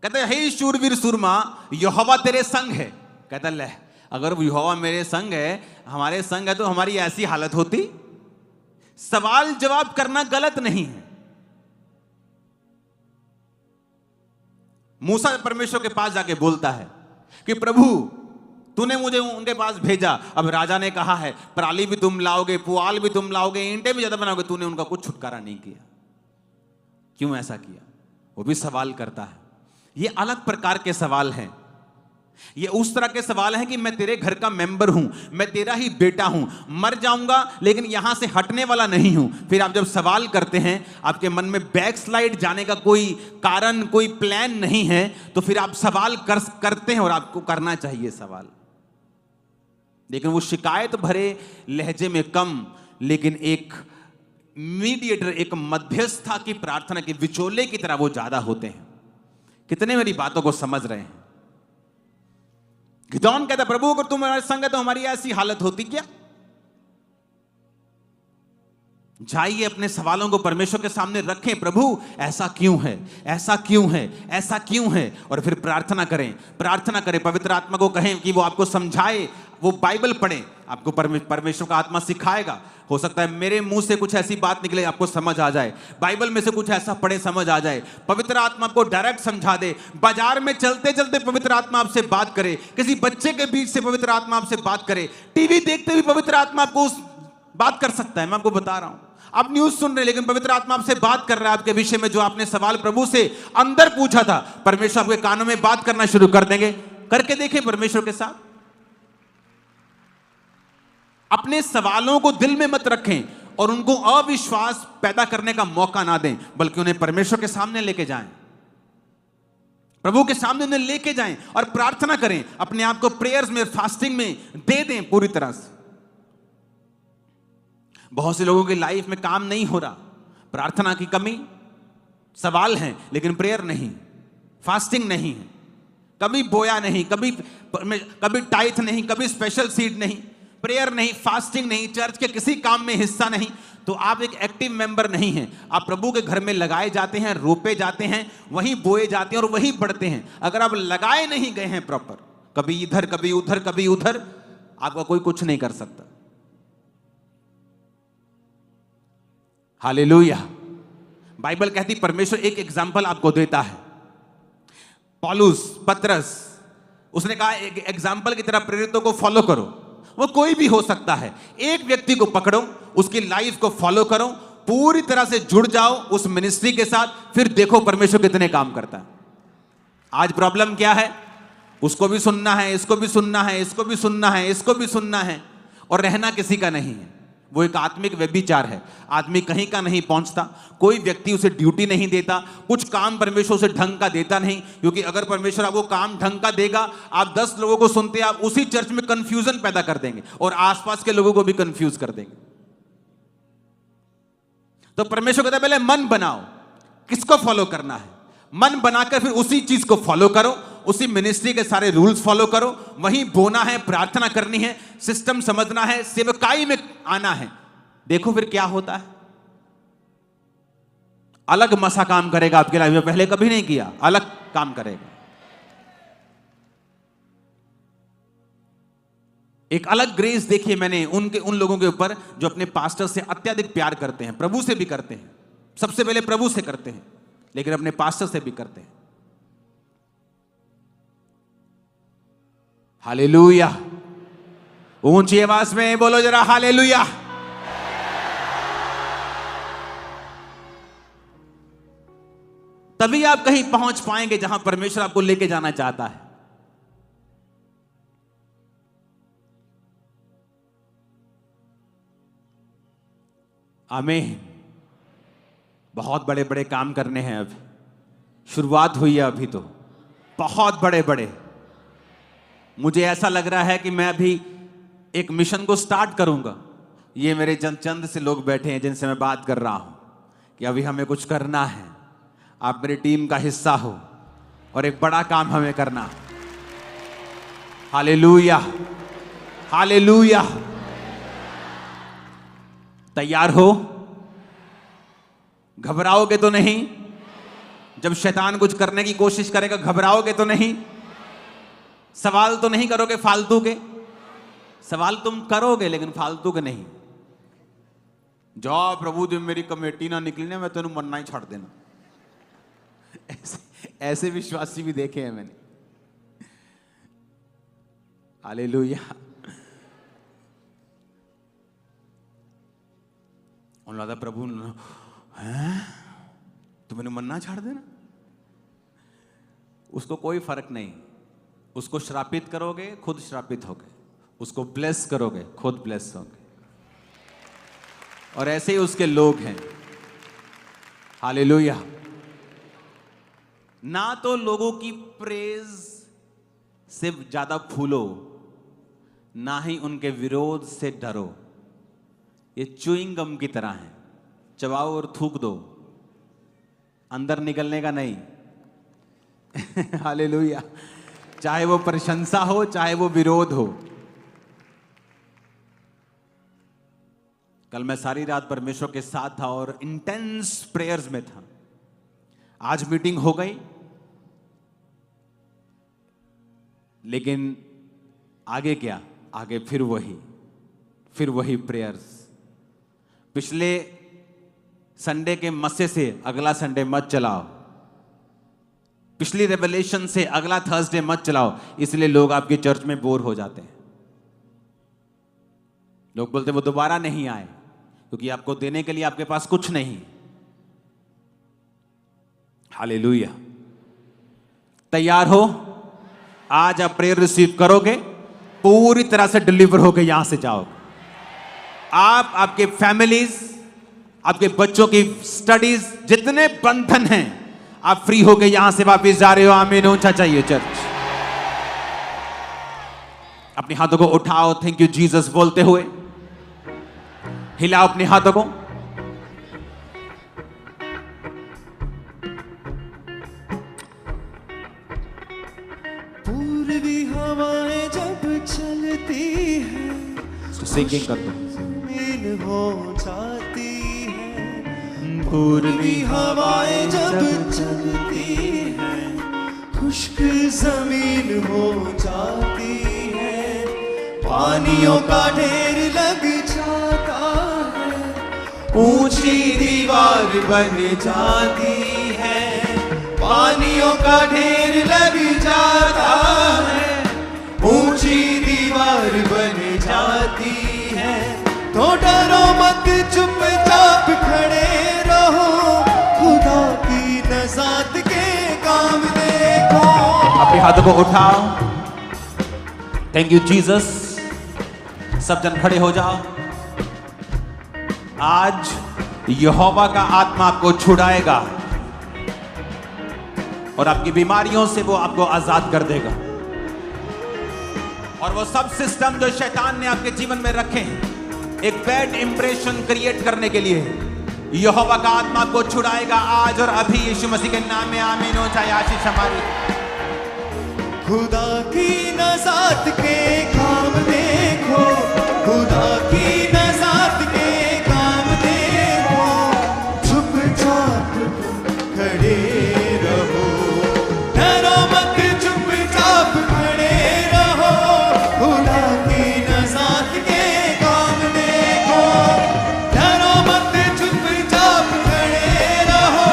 कहते हे शूरवीर सूरमा, यहोवा तेरे संग है। कहता ले, अगर यहोवा मेरे संग है, हमारे संग है, तो हमारी ऐसी हालत होती। सवाल जवाब करना गलत नहीं है। मूसा परमेश्वर के पास जाके बोलता है कि प्रभु तूने मुझे उनके पास भेजा, अब राजा ने कहा है पराली भी तुम लाओगे, पुआल भी तुम लाओगे, ईंटें भी ज्यादा बनाओगे, तूने उनका कुछ छुटकारा नहीं किया। क्यों ऐसा किया? वो भी सवाल करता है। ये अलग प्रकार के सवाल हैं। ये उस तरह के सवाल हैं कि मैं तेरे घर का मेंबर हूं, मैं तेरा ही बेटा हूं, मर जाऊंगा लेकिन यहां से हटने वाला नहीं हूं। फिर आप जब सवाल करते हैं, आपके मन में बैकस्लाइड जाने का कोई कारण, कोई प्लान नहीं है, तो फिर आप सवाल करते हैं, और आपको करना चाहिए सवाल। लेकिन वो शिकायत भरे लहजे में कम, लेकिन एक मीडिएटर, एक मध्यस्थता की प्रार्थना के विचोले की तरह वो ज्यादा होते हैं। कितने मेरी बातों को समझ रहे हैं? गिदौन कहता, प्रभु अगर तुम हमारे संग है तो हमारी ऐसी हालत होती क्या? जाइए अपने सवालों को परमेश्वर के सामने रखें, प्रभु ऐसा क्यों है, ऐसा क्यों है, ऐसा क्यों है, और फिर प्रार्थना करें, प्रार्थना करें, पवित्र आत्मा को कहें कि वो आपको समझाए, वो बाइबल पढ़ें, आपको परमेश्वर का आत्मा सिखाएगा। हो सकता है मेरे मुंह से कुछ ऐसी बात निकले आपको समझ आ जाए, बाइबल में से कुछ ऐसा पढ़े समझ आ जाए, पवित्र आत्मा आपको डायरेक्ट समझा दे। बाजार में चलते चलते पवित्र आत्मा आपसे बात करे, किसी बच्चे के बीच से पवित्र आत्मा आपसे बात करे, टीवी देखते हुए पवित्र आत्मा आपको बात कर सकता है। मैं आपको बता रहा हूं, आप न्यूज सुन रहे हैं लेकिन पवित्र आत्मा आपसे बात कर रहा है आपके विषय में, जो आपने सवाल प्रभु से अंदर पूछा था, परमेश्वर आपके कानों में बात करना शुरू कर देंगे। करके देखें परमेश्वर के साथ। अपने सवालों को दिल में मत रखें और उनको अविश्वास पैदा करने का मौका ना दें, बल्कि उन्हें परमेश्वर के सामने लेके जाएं, प्रभु के सामने उन्हें लेके जाएं और प्रार्थना करें, अपने आप को प्रेयर्स में, फास्टिंग में दे दें पूरी तरह से। बहुत से लोगों की लाइफ में काम नहीं हो रहा, प्रार्थना की कमी, सवाल हैं लेकिन प्रेयर नहीं, फास्टिंग नहीं है, कभी बोया नहीं, कभी टाइथ नहीं, कभी स्पेशल सीड नहीं, प्रेयर नहीं, फास्टिंग नहीं, चर्च के किसी काम में हिस्सा नहीं, तो आप एक एक्टिव मेंबर नहीं हैं। आप प्रभु के घर में लगाए जाते हैं, रोपे जाते हैं, वहीं बोए जाते हैं और वहीं बढ़ते हैं। अगर आप लगाए नहीं गए हैं प्रॉपर, कभी इधर कभी उधर कभी उधर, आपका कोई कुछ नहीं कर सकता। हालेलुया। बाइबल कहती परमेश्वर एक एग्जाम्पल आपको देता है। पौलुस, पतरस, उसने कहा एक एग्जाम्पल की तरह प्रेरितों को फॉलो करो। वो कोई भी हो सकता है, एक व्यक्ति को पकड़ो, उसकी लाइफ को फॉलो करो, पूरी तरह से जुड़ जाओ उस मिनिस्ट्री के साथ, फिर देखो परमेश्वर कितने काम करता है। आज प्रॉब्लम क्या है? उसको भी सुनना है, इसको भी सुनना है, इसको भी सुनना है, इसको भी सुनना है, और रहना किसी का नहीं है। वो एक आत्मिक व्यभिचार है। आदमी कहीं का नहीं पहुंचता, कोई व्यक्ति उसे ड्यूटी नहीं देता, कुछ काम परमेश्वर उसे ढंग का देता नहीं, क्योंकि अगर परमेश्वर आपको काम ढंग का देगा, आप 10 लोगों को सुनते, आप उसी चर्च में कंफ्यूजन पैदा कर देंगे और आसपास के लोगों को भी कंफ्यूज कर देंगे। तो परमेश्वर कहता है पहले मन बनाओ, किसको फॉलो करना है, मन बनाकर फिर उसी चीज को फॉलो करो, उसी मिनिस्ट्री के सारे रूल्स फॉलो करो, वहीं बोना है, प्रार्थना करनी है, सिस्टम समझना है, सेवकाई में आना है। देखो फिर क्या होता है। अलग मसा काम करेगा आपके लाइफ में, पहले कभी नहीं किया, अलग काम करेगा। एक अलग ग्रेस देखिए मैंने उन लोगों के ऊपर जो अपने पास्टर से अत्यधिक प्यार करते हैं, प्रभु से भी करते हैं, सबसे पहले प्रभु से करते हैं, लेकिन अपने पास्टर से भी करते हैं। हालेलुया। ऊंची आवाज में बोलो जरा हालेलुया। तभी आप कहीं पहुंच पाएंगे जहां परमेश्वर आपको लेके जाना चाहता है। आमीन। बहुत बड़े बड़े काम करने हैं, अभी शुरुआत हुई है, अभी तो बहुत बड़े बड़े। मुझे ऐसा लग रहा है कि मैं अभी एक मिशन को स्टार्ट करूंगा। ये मेरे चंद से लोग बैठे हैं जिनसे मैं बात कर रहा हूं कि अभी हमें कुछ करना है, आप मेरी टीम का हिस्सा हो और एक बड़ा काम हमें करना। Hallelujah, hallelujah. तैयार हो? घबराओगे तो नहीं? जब शैतान कुछ करने की कोशिश करेगा घबराओगे तो नहीं? सवाल तो नहीं करोगे फालतू के? सवाल तुम करोगे लेकिन फालतू के नहीं। जाओ प्रभु जब मेरी कमेटी ना निकली ना, मैं तेन मरना ही छोड़ देना। ऐसे विश्वासी भी देखे हैं मैंने। हालेलुया। उन्होंने लगा प्रभु हैं तो मैंने मरना छोड़ देना। उसको कोई फर्क नहीं। उसको श्रापित करोगे खुद श्रापित होगे, उसको ब्लेस करोगे खुद ब्लेस होगे। और ऐसे ही उसके लोग हैं। हालेलुया। ना तो लोगों की प्रेज से ज्यादा फूलो, ना ही उनके विरोध से डरो। ये च्युइंग गम की तरह है, चबाओ और थूक दो, अंदर निकलने का नहीं। हालेलुया। चाहे वो प्रशंसा हो चाहे वो विरोध हो। कल मैं सारी रात परमेश्वर के साथ था और इंटेंस प्रेयर्स में था। आज मीटिंग हो गई, लेकिन आगे क्या? आगे फिर वही प्रेयर्स। पिछले संडे के मस्से से अगला संडे मत चलाओ, पिछली रेवलेशन से अगला थर्सडे मत चलाओ, इसलिए लोग आपकी चर्च में बोर हो जाते हैं। लोग बोलते वो दोबारा नहीं आए, क्योंकि आपको देने के लिए आपके पास कुछ नहीं। हालेलुया। तैयार हो? आज आप प्रेयर रिसीव करोगे, पूरी तरह से डिलीवर होके यहां से जाओगे। आप, आपके फैमिलीज, आपके बच्चों की स्टडीज, जितने बंधन हैं, आप फ्री होके यहां से वापस जा रहे हो। आमीन ऊंचा चाहिए चर्च। अपने हाथों को उठाओ, थैंक यू जीसस बोलते हुए हिलाओ अपने हाथों को। पूर्वी हवाएं जब चलती है, सिंगिंग कर दो। जमीन हो जाती है। पूर्वी हवाएं जब चलती है, खुश्क जमीन हो जाती है। पानियों का ढेर लग जाता है, ऊंची दीवार बन जाती है। पानियों का ढेर लग जाता है, ऊंची दीवार बन जाती है। तो डरो मत, चुपचाप खड़े रहो, खुदा की नजात के काम देखो। अपने हाथों को उठाओ, थैंक यू जीसस। सब जन खड़े हो जाओ। आज यहोवा का आत्मा आपको छुड़ाएगा और आपकी बीमारियों से वो आपको आजाद कर देगा। और वो सब सिस्टम जो शैतान ने आपके जीवन में रखे हैं, एक बैड इंप्रेशन क्रिएट करने के लिए, यहोवा का आत्मा आपको छुड़ाएगा आज और अभी, यीशु मसीह के नाम में आमीन हो। चाहे आशीष हमारी। खुदा की नजात के काम देखो, खुदा की नजात के काम देखो। चुपचाप खड़े रहो, डरो मत, चुपचाप खड़े रहो। खुदा की नजात के काम देखो, डरो मत, चुपचाप खड़े रहो।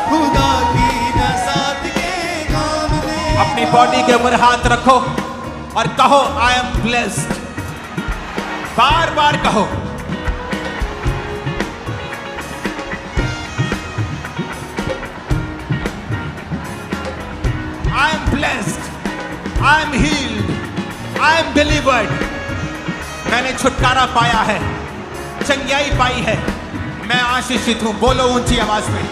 खुदा की नजात के काम देखो। अपनी बॉडी के ऊपर हाथ रखो और कहो आई एम ब्लेस्ड। बार बार कहो। I am blessed, I am heeled, I am delivered. मैंने छुटकारा पाया है, चंगाई पाई है, मैं आशीषित हूं। बोलो ऊंची आवाज में।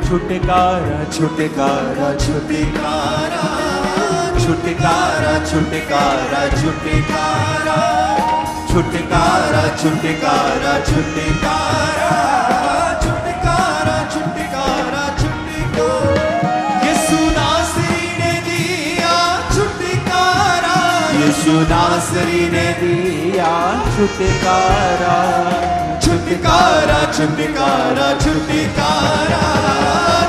छुटकारा छुटकारा छुटकारा छुटकारा छुटकारा छुटकारा छुटकारा छुटकारा छुटकारा छुटकारा छुटकारा छुटकारा। यीशु नासरी ने दिया छुटकारा, यीशु नासरी ने दिया छुटकारा। छुटकारा छुटकारा छुटकारा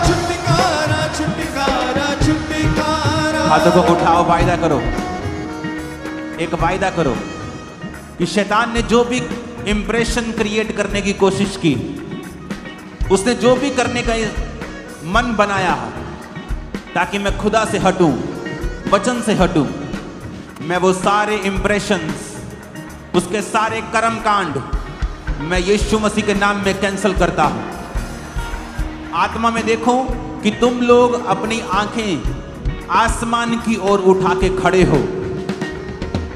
छुटकारा छुटकारा छुटकारा। हाथों को उठाओ, वायदा करो, एक वायदा करो कि शैतान ने जो भी इंप्रेशन क्रिएट करने की कोशिश की, उसने जो भी करने का मन बनाया ताकि मैं खुदा से हटूं, वचन से हटूं, मैं वो सारे इंप्रेशंस, उसके सारे कर्म कांड मैं यीशु मसीह के नाम में कैंसिल करता हूं। आत्मा में देखो कि तुम लोग अपनी आंखें आसमान की ओर उठा के खड़े हो।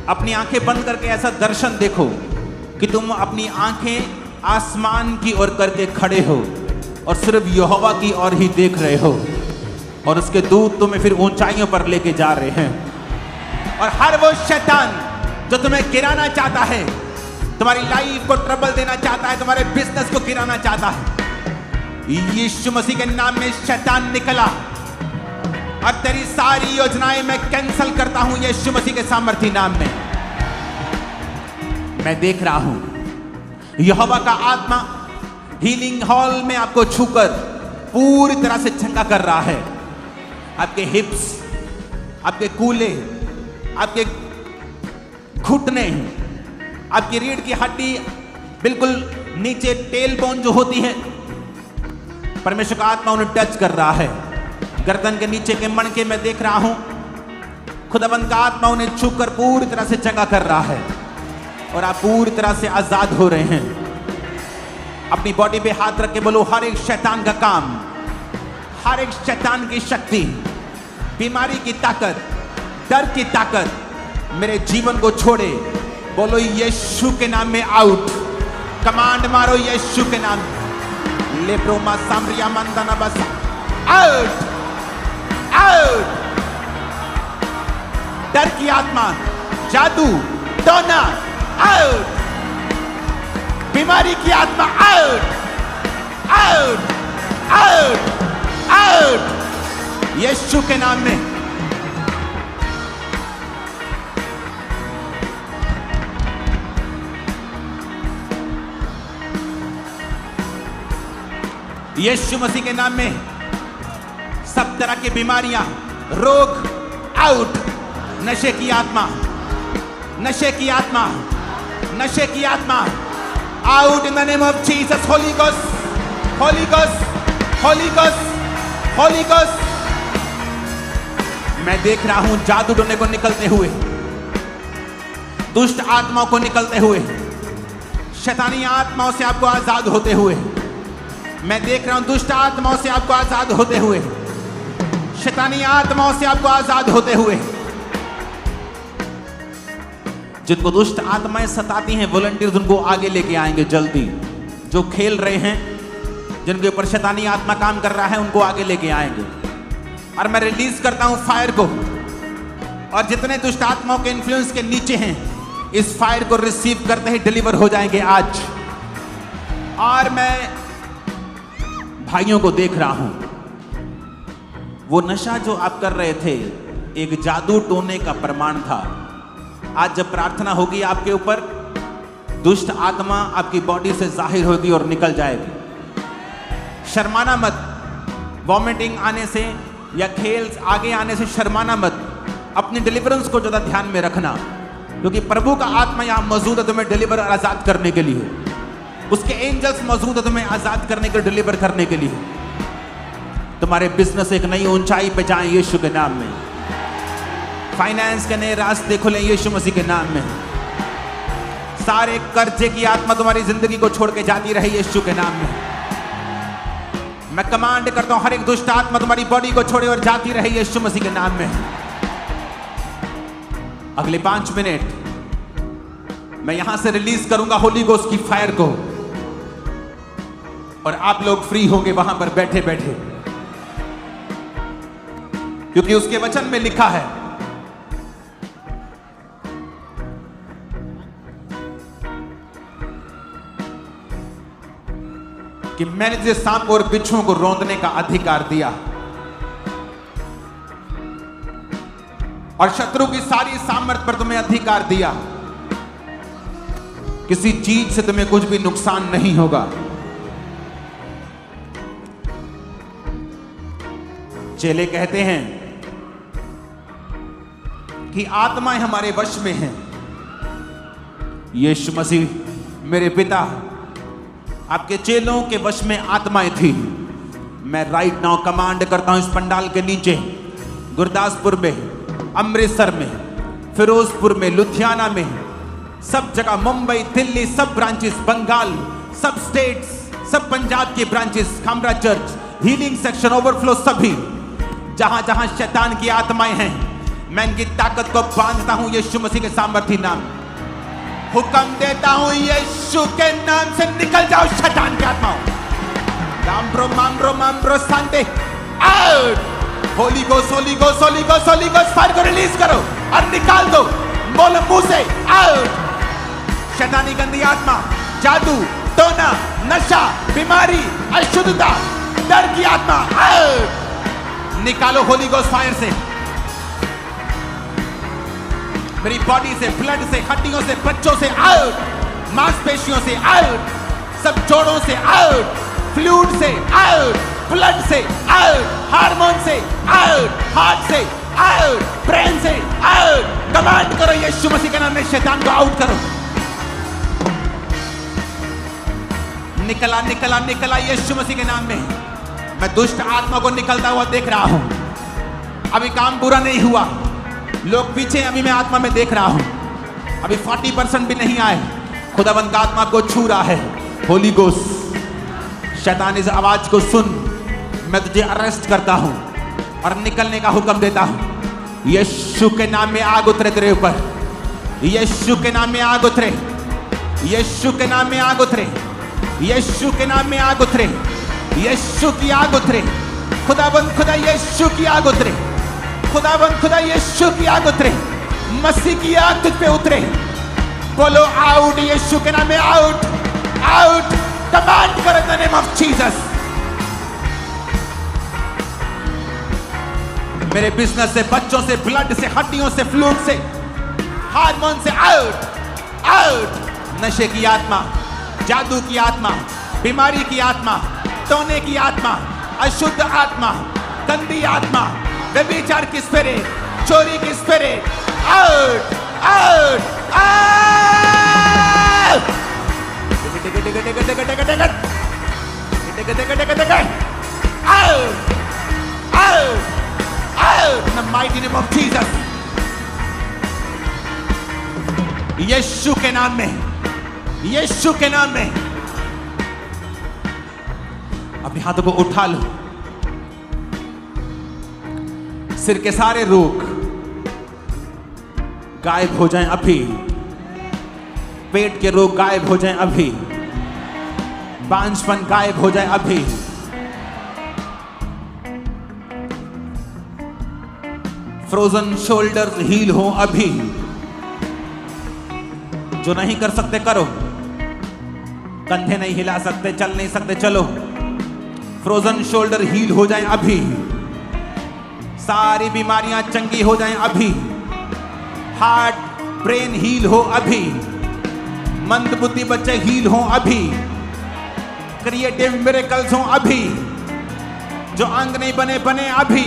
अपनी आंखें बंद करके ऐसा दर्शन देखो कि तुम अपनी आंखें आसमान की ओर करके खड़े हो और सिर्फ यहोवा की ओर ही देख रहे हो, और उसके दूत तुम्हें फिर ऊंचाइयों पर लेके जा रहे हैं। और हर वो शैतान जो तुम्हें गिराना चाहता है, तुम्हारी लाइफ को ट्रबल देना चाहता है, तुम्हारे बिजनेस को गिराना चाहता है, यीशु मसीह के नाम में शैतान निकला, और तेरी सारी योजनाएं मैं कैंसल करता हूं यीशु मसीह के सामर्थी नाम में। मैं देख रहा हूं यहोवा का आत्मा हीलिंग हॉल में आपको छूकर पूरी तरह से चंगा कर रहा है। आपके हिप्स, आपके कूल्हे, आपके घुटने, आपकी रीढ़ की हड्डी, बिल्कुल नीचे टेल बोन जो होती है, परमेश्वर का आत्मा उन्हें टच कर रहा है। गर्दन के नीचे के मणके में देख रहा हूं खुदाबंद का आत्मा उन्हें छूकर पूरी तरह से चंगा कर रहा है और आप पूरी तरह से आजाद हो रहे हैं। अपनी बॉडी पे हाथ रख के बोलो, हर एक शैतान का काम, हर एक शैतान की शक्ति, बीमारी की ताकत, डर की ताकत मेरे जीवन को छोड़े। बोलो यीशु के नाम में आउट। कमांड मारो यीशु के नाम। लेब्रोमा सामरिया मंदना बस आउट, आउट। डर की आत्मा, जादू, टोना आउट। बीमारी की आत्मा आउट, आउट, आउट, आउट यीशु के नाम में। यीशु मसीह के नाम में सब तरह की बीमारियां, रोग आउट। नशे की आत्मा, नशे की आत्मा, नशे की आत्मा out in the name of Jesus. Holi ghost, holy ghost, holy ghost, holy ghost. मैं देख रहा हूं जादू टोने को निकलते हुए, दुष्ट आत्माओं को निकलते हुए, शैतानी आत्माओं से आपको आजाद होते हुए। मैं देख रहा हूं दुष्ट आत्माओं से आपको आजाद होते हुए, शैतानी आत्माओं से आपको आजाद होते हुए। जिनको दुष्ट आत्माएं सताती हैं, वॉलंटियर्स उनको आगे लेके आएंगे जल्दी। जो खेल रहे हैं, जिनके ऊपर शैतानी आत्मा काम कर रहा है, उनको आगे लेके आएंगे। और मैं रिलीज करता हूं फायर को, और जितने दुष्ट आत्माओं के इन्फ्लुएंस के नीचे हैं, इस फायर को रिसीव करते ही डिलीवर हो जाएंगे आज। और मैं भाइयों को देख रहा हूं, वो नशा जो आप कर रहे थे एक जादू टोने का प्रमाण था। आज जब प्रार्थना होगी आपके ऊपर, दुष्ट आत्मा आपकी बॉडी से जाहिर होगी और निकल जाएगी। शर्माना मत, वॉमिटिंग आने से या खेल आगे आने से शर्माना मत। अपनी डिलीवरेंस को ज्यादा ध्यान में रखना, क्योंकि प्रभु का आत्मा यहां मौजूद है तुम्हें डिलीवर और आजाद करने के लिए। उसके एंजल्स मौजूद है तुम्हें आजाद करने के, डिलीवर करने के लिए। तुम्हारे बिजनेस एक नई ऊंचाई पे जाएं यीशु के नाम में। फाइनेंस के नए रास्ते खुले यीशु मसीह के नाम में। सारे कर्जे की आत्मा तुम्हारी जिंदगी को छोड़ के जाती रहे यीशु के नाम में। मैं कमांड करता हूं हर एक दुष्ट आत्मा तुम्हारी बॉडी को छोड़े और जाती रहे यीशु मसीह के नाम में। अगले 5 मिनट मैं यहां से रिलीज करूंगा होली गोस्ट की फायर को, और आप लोग फ्री होंगे वहां पर बैठे बैठे, क्योंकि उसके वचन में लिखा है कि मैंने तुझे सांप और बिच्छुओं को रौंदने का अधिकार दिया, और शत्रु की सारी सामर्थ पर तुम्हें अधिकार दिया। किसी चीज से तुम्हें कुछ भी नुकसान नहीं होगा। चेले कहते हैं कि आत्माएं हमारे वश में हैं। यीशु मसीह मेरे पिता, आपके चेलों के वश में आत्माएं थी। मैं राइट नाउ कमांड करता हूं इस पंडाल के नीचे, गुरदासपुर में, अमृतसर में, फिरोजपुर में, लुधियाना में, सब जगह, मुंबई, दिल्ली, सब ब्रांचेस, बंगाल, सब स्टेट्स, सब पंजाब की branches, Khamra church, healing section, overflow, सभी जहां जहां शैतान की आत्माएं हैं, मैं इनकी ताकत को बांधता हूं यीशु मसीह के सामर्थी नाम। हुक्म देता हूं यीशु के नाम से निकल जाओ शैतान की आत्माओं। लाम्ब्रो माम्ब्रो माम्ब्रो सांते out. Holy ghost, holy ghost, holy ghost, holy ghost, fire को रिलीज करो और निकाल दो। बोलो मुंह से आउट। शैतानी गंदी आत्मा, जादू, टोना, नशा, बीमारी, अशुद्धता, डर की आत्मा आउट। निकालो होली गोस्ट फायर से, मेरी बॉडी से, ब्लड से, हड्डियों से, बच्चों से आउट, मांसपेशियों से आउट, सब जोड़ों से आउट, फ्लूइड से आउट, ब्लड से आउट, हार्मोन से आउट, हार्ट से आउट, ब्रेन से आउट। कमांड करो यीशु मसीह के नाम में, शैतान को आउट करो। निकला निकला निकला यीशु मसीह के नाम में। मैं दुष्ट आत्मा को निकलता हुआ देख रहा हूं। अभी काम पूरा नहीं हुआ, लोग पीछे, अभी मैं आत्मा में देख रहा हूं। अभी 40% भी नहीं आए, खुदावंद का आत्मा को छू रहा है। होली गोस्ट, शैतान इस आवाज को सुन, मैं तुझे अरेस्ट करता हूं और निकलने का हुक्म देता हूं। यीशु के नाम में आग उतरे तेरे ऊपर, यीशु के नाम में आग उतरे, यीशु के नाम में आग उतरे, यीशु के नाम में आग उतरे, यीशु की आग उतरे। खुदाबंद खुदा यीशु की आग उतरे, खुदाबंद खुदा यीशु की आग उतरे, मसीह की आग तुझ पे उतरे। बोलो आउट, यीशु के नाम में आउट, आउट। कमांड करो in the name of Jesus. मेरे बिजनेस से, बच्चों से, ब्लड से, हड्डियों से, फ्लूइड से, हार्मोन से आउट, आउट। नशे की आत्मा, जादू की आत्मा, बीमारी की आत्मा, टोने की आत्मा, अशुद्ध आत्मा, गंदी आत्मा, व्यभिचार की स्पिरिट, चोरी की spirit, out, out, out. Out, out, out in the mighty name of Jesus. Yeshu के नाम में, यीशु के नाम में। अपने हाथों को उठा लो। सिर के सारे रोग गायब हो जाएं अभी, पेट के रोग गायब हो जाएं अभी, बांझपन गायब हो जाए अभी। फ्रोजन शोल्डर्स हील हो अभी। जो नहीं कर सकते करो, कंधे नहीं हिला सकते, चल नहीं सकते, चलो। फ्रोजन शोल्डर हील हो जाएं अभी, सारी बीमारियां चंगी हो जाएं अभी, हार्ट ब्रेन हील हो अभी, मंदबुद्धि बच्चे हील हो अभी, क्रिएटिव मिरेकल्स हो अभी, जो अंग नहीं बने बने अभी,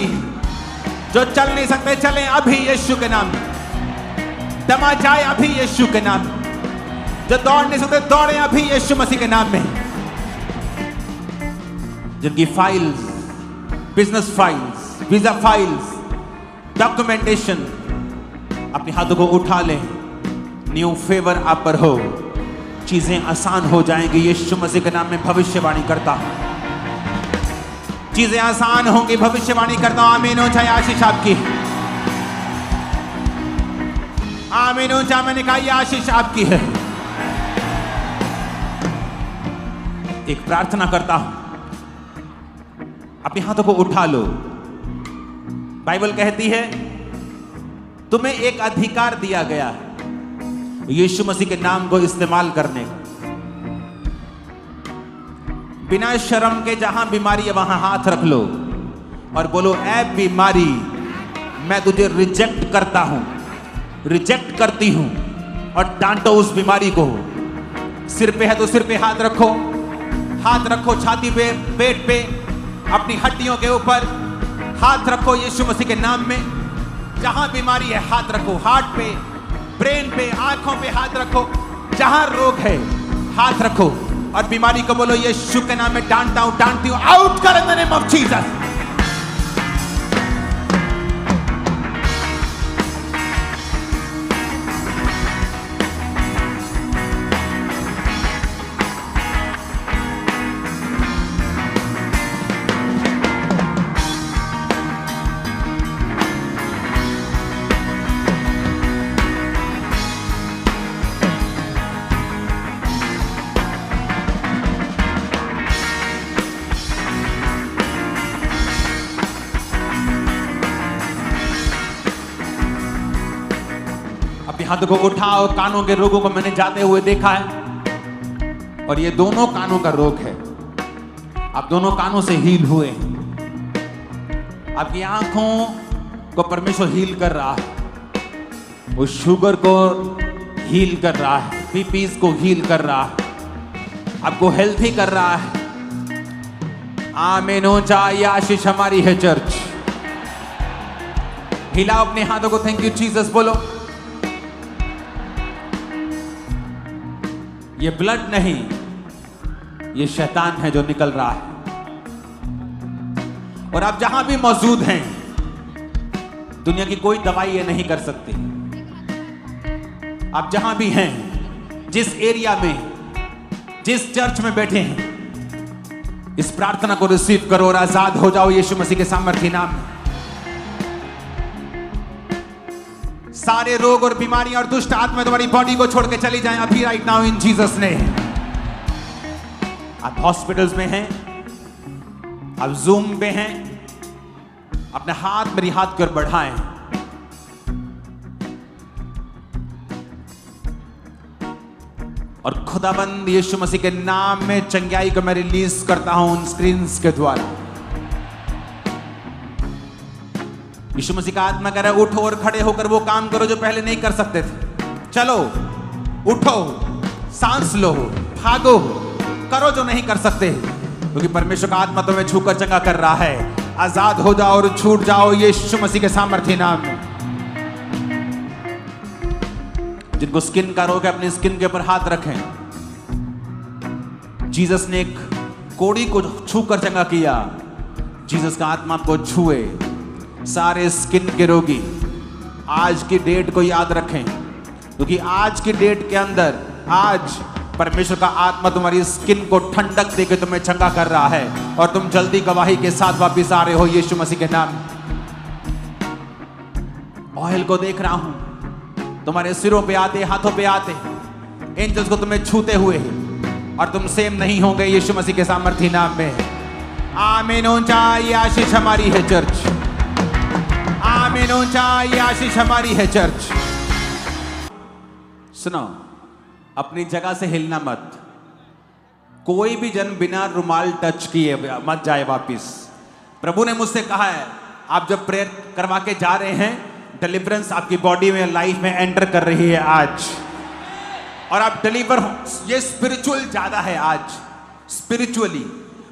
जो चल नहीं सकते चलें अभी यीशु के नाम, दमा जाए अभी यीशु के नाम, जो दौड़ नहीं सकते दौड़े अभी यीशु मसीह के नाम में। जिनकी files, business files, visa files, documentation, अपने हाथों को उठा लें। न्यू फेवर आप पर हो, चीजें आसान हो जाएंगी यीशु मसीह के नाम में भविष्यवाणी करता हूं। चीजें आसान होंगी, भविष्यवाणी करता हूं। आमीन हो जाए आशीष आपकी, आमीन हो जाए। मैंने कहा यह आशीष आपकी है। एक प्रार्थना करता हूं, अपने हाथों को उठा लो। बाइबल कहती है तुम्हें एक अधिकार दिया गया है यीशु मसीह के नाम को इस्तेमाल करने का। बिना शर्म के जहां बीमारी है वहां हाथ रख लो और बोलो, ऐ बीमारी मैं तुझे रिजेक्ट करता हूं, रिजेक्ट करती हूं, और डांटो उस बीमारी को। सिर पे है तो सिर पे हाथ रखो, हाथ रखो छाती पे, पेट पे, अपनी हड्डियों के ऊपर हाथ रखो यीशु मसीह के नाम में। जहां बीमारी है हाथ रखो, हार्ट पे, ब्रेन पे, आंखों पे हाथ रखो, जहां रोग है हाथ रखो और बीमारी को बोलो यीशु के नाम में डांटता हूं, डांटती हूं, आउट कर in the name of Jesus. हाथ को उठाओ। कानों के रोगों को मैंने जाते हुए देखा है और ये दोनों कानों का रोग है। आप दोनों कानों से हील हुए। आपकी आंखों को परमेश्वर हील कर रहा है, वो शुगर को हील कर रहा है, बीपीज को हील कर रहा है, आपको हेल्थी कर रहा है। आमीन। ऊंचा ये आशीष हमारी है चर्च। हिलाओ अपने हाथों को, थैंक यू जीसस बोलो। ये ब्लड नहीं, ये शैतान है जो निकल रहा है। और आप जहां भी मौजूद हैं, दुनिया की कोई दवाई ये नहीं कर सकती। आप जहां भी हैं, जिस एरिया में, जिस चर्च में बैठे हैं, इस प्रार्थना को रिसीव करो और आजाद हो जाओ यीशु मसीह के सामर्थी नाम में। सारे रोग और बीमारियां और दुष्ट आत्मा तुम्हारी बॉडी को छोड़ के चली जाएं अभी, राइट नाउ इन जीसस ने। आप हॉस्पिटल्स में हैं, आप जूम पे हैं, अपने हाथ मेरी हाथ की ओर बढ़ाएं। और खुदाबंद यीशु मसीह के नाम में चंगाई को मैं रिलीज करता हूं उन स्क्रीन्स के द्वारा। यीशु मसीह का आत्मा कह रहा है उठो और खड़े होकर वो काम करो जो पहले नहीं कर सकते थे। चलो, उठो, सांस लो, भागो, करो जो नहीं कर सकते, क्योंकि परमेश्वर का आत्मा तुम्हें छूकर चंगा कर रहा है। आजाद हो जाओ और छूट जाओ यीशु मसीह के सामर्थी नाम में। जिनको स्किन का रोग है, अपनी स्किन के ऊपर हाथ रखें। जीसस ने एक कोड़ी को छूकर चंगा किया। जीसस का आत्मा को छुए। सारे स्किन के रोगी आज की डेट को याद रखें, क्योंकि आज की डेट के अंदर आज परमेश्वर का आत्मा तुम्हारी स्किन को ठंडक देकर तुम्हें चंगा कर रहा है और तुम जल्दी गवाही के साथ वापस आ रहे हो यीशु मसीह के नाम। ऑयल को देख रहा हूं तुम्हारे सिरों पे आते, हाथों पे आते, एंजल्स को तुम्हें छूते हुए, और तुम सेम नहीं होंगे यीशु मसीह के सामर्थी नाम में। आमीन। ऊंचा ये आशीष हमारी है चर्च। आमीन। ऊंचा ये आशीष हमारी है चर्च। सुनो, अपनी जगह से हिलना मत। कोई भी जन बिना रुमाल टच किए मत जाए वापिस। प्रभु ने मुझसे कहा है, आप जब प्रेयर करवा के जा रहे हैं, डिलीवरेंस आपकी बॉडी में, लाइफ में एंटर कर रही है आज, और आप डिलीवर हो। ये स्पिरिचुअल ज्यादा है आज। स्पिरिचुअली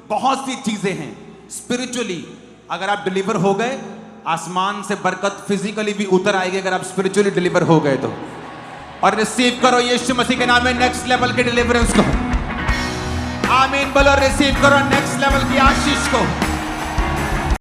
बहुत सी चीजें हैं। स्पिरिचुअली अगर आप डिलीवर हो गए, आसमान से बरकत फिजिकली भी उतर आएगी अगर आप स्पिरिचुअली डिलीवर हो गए तो। और रिसीव करो यीशु मसीह के नाम में नेक्स्ट लेवल के डिलीवरेंस को। आमीन बोलो। रिसीव करो नेक्स्ट लेवल की आशीष को।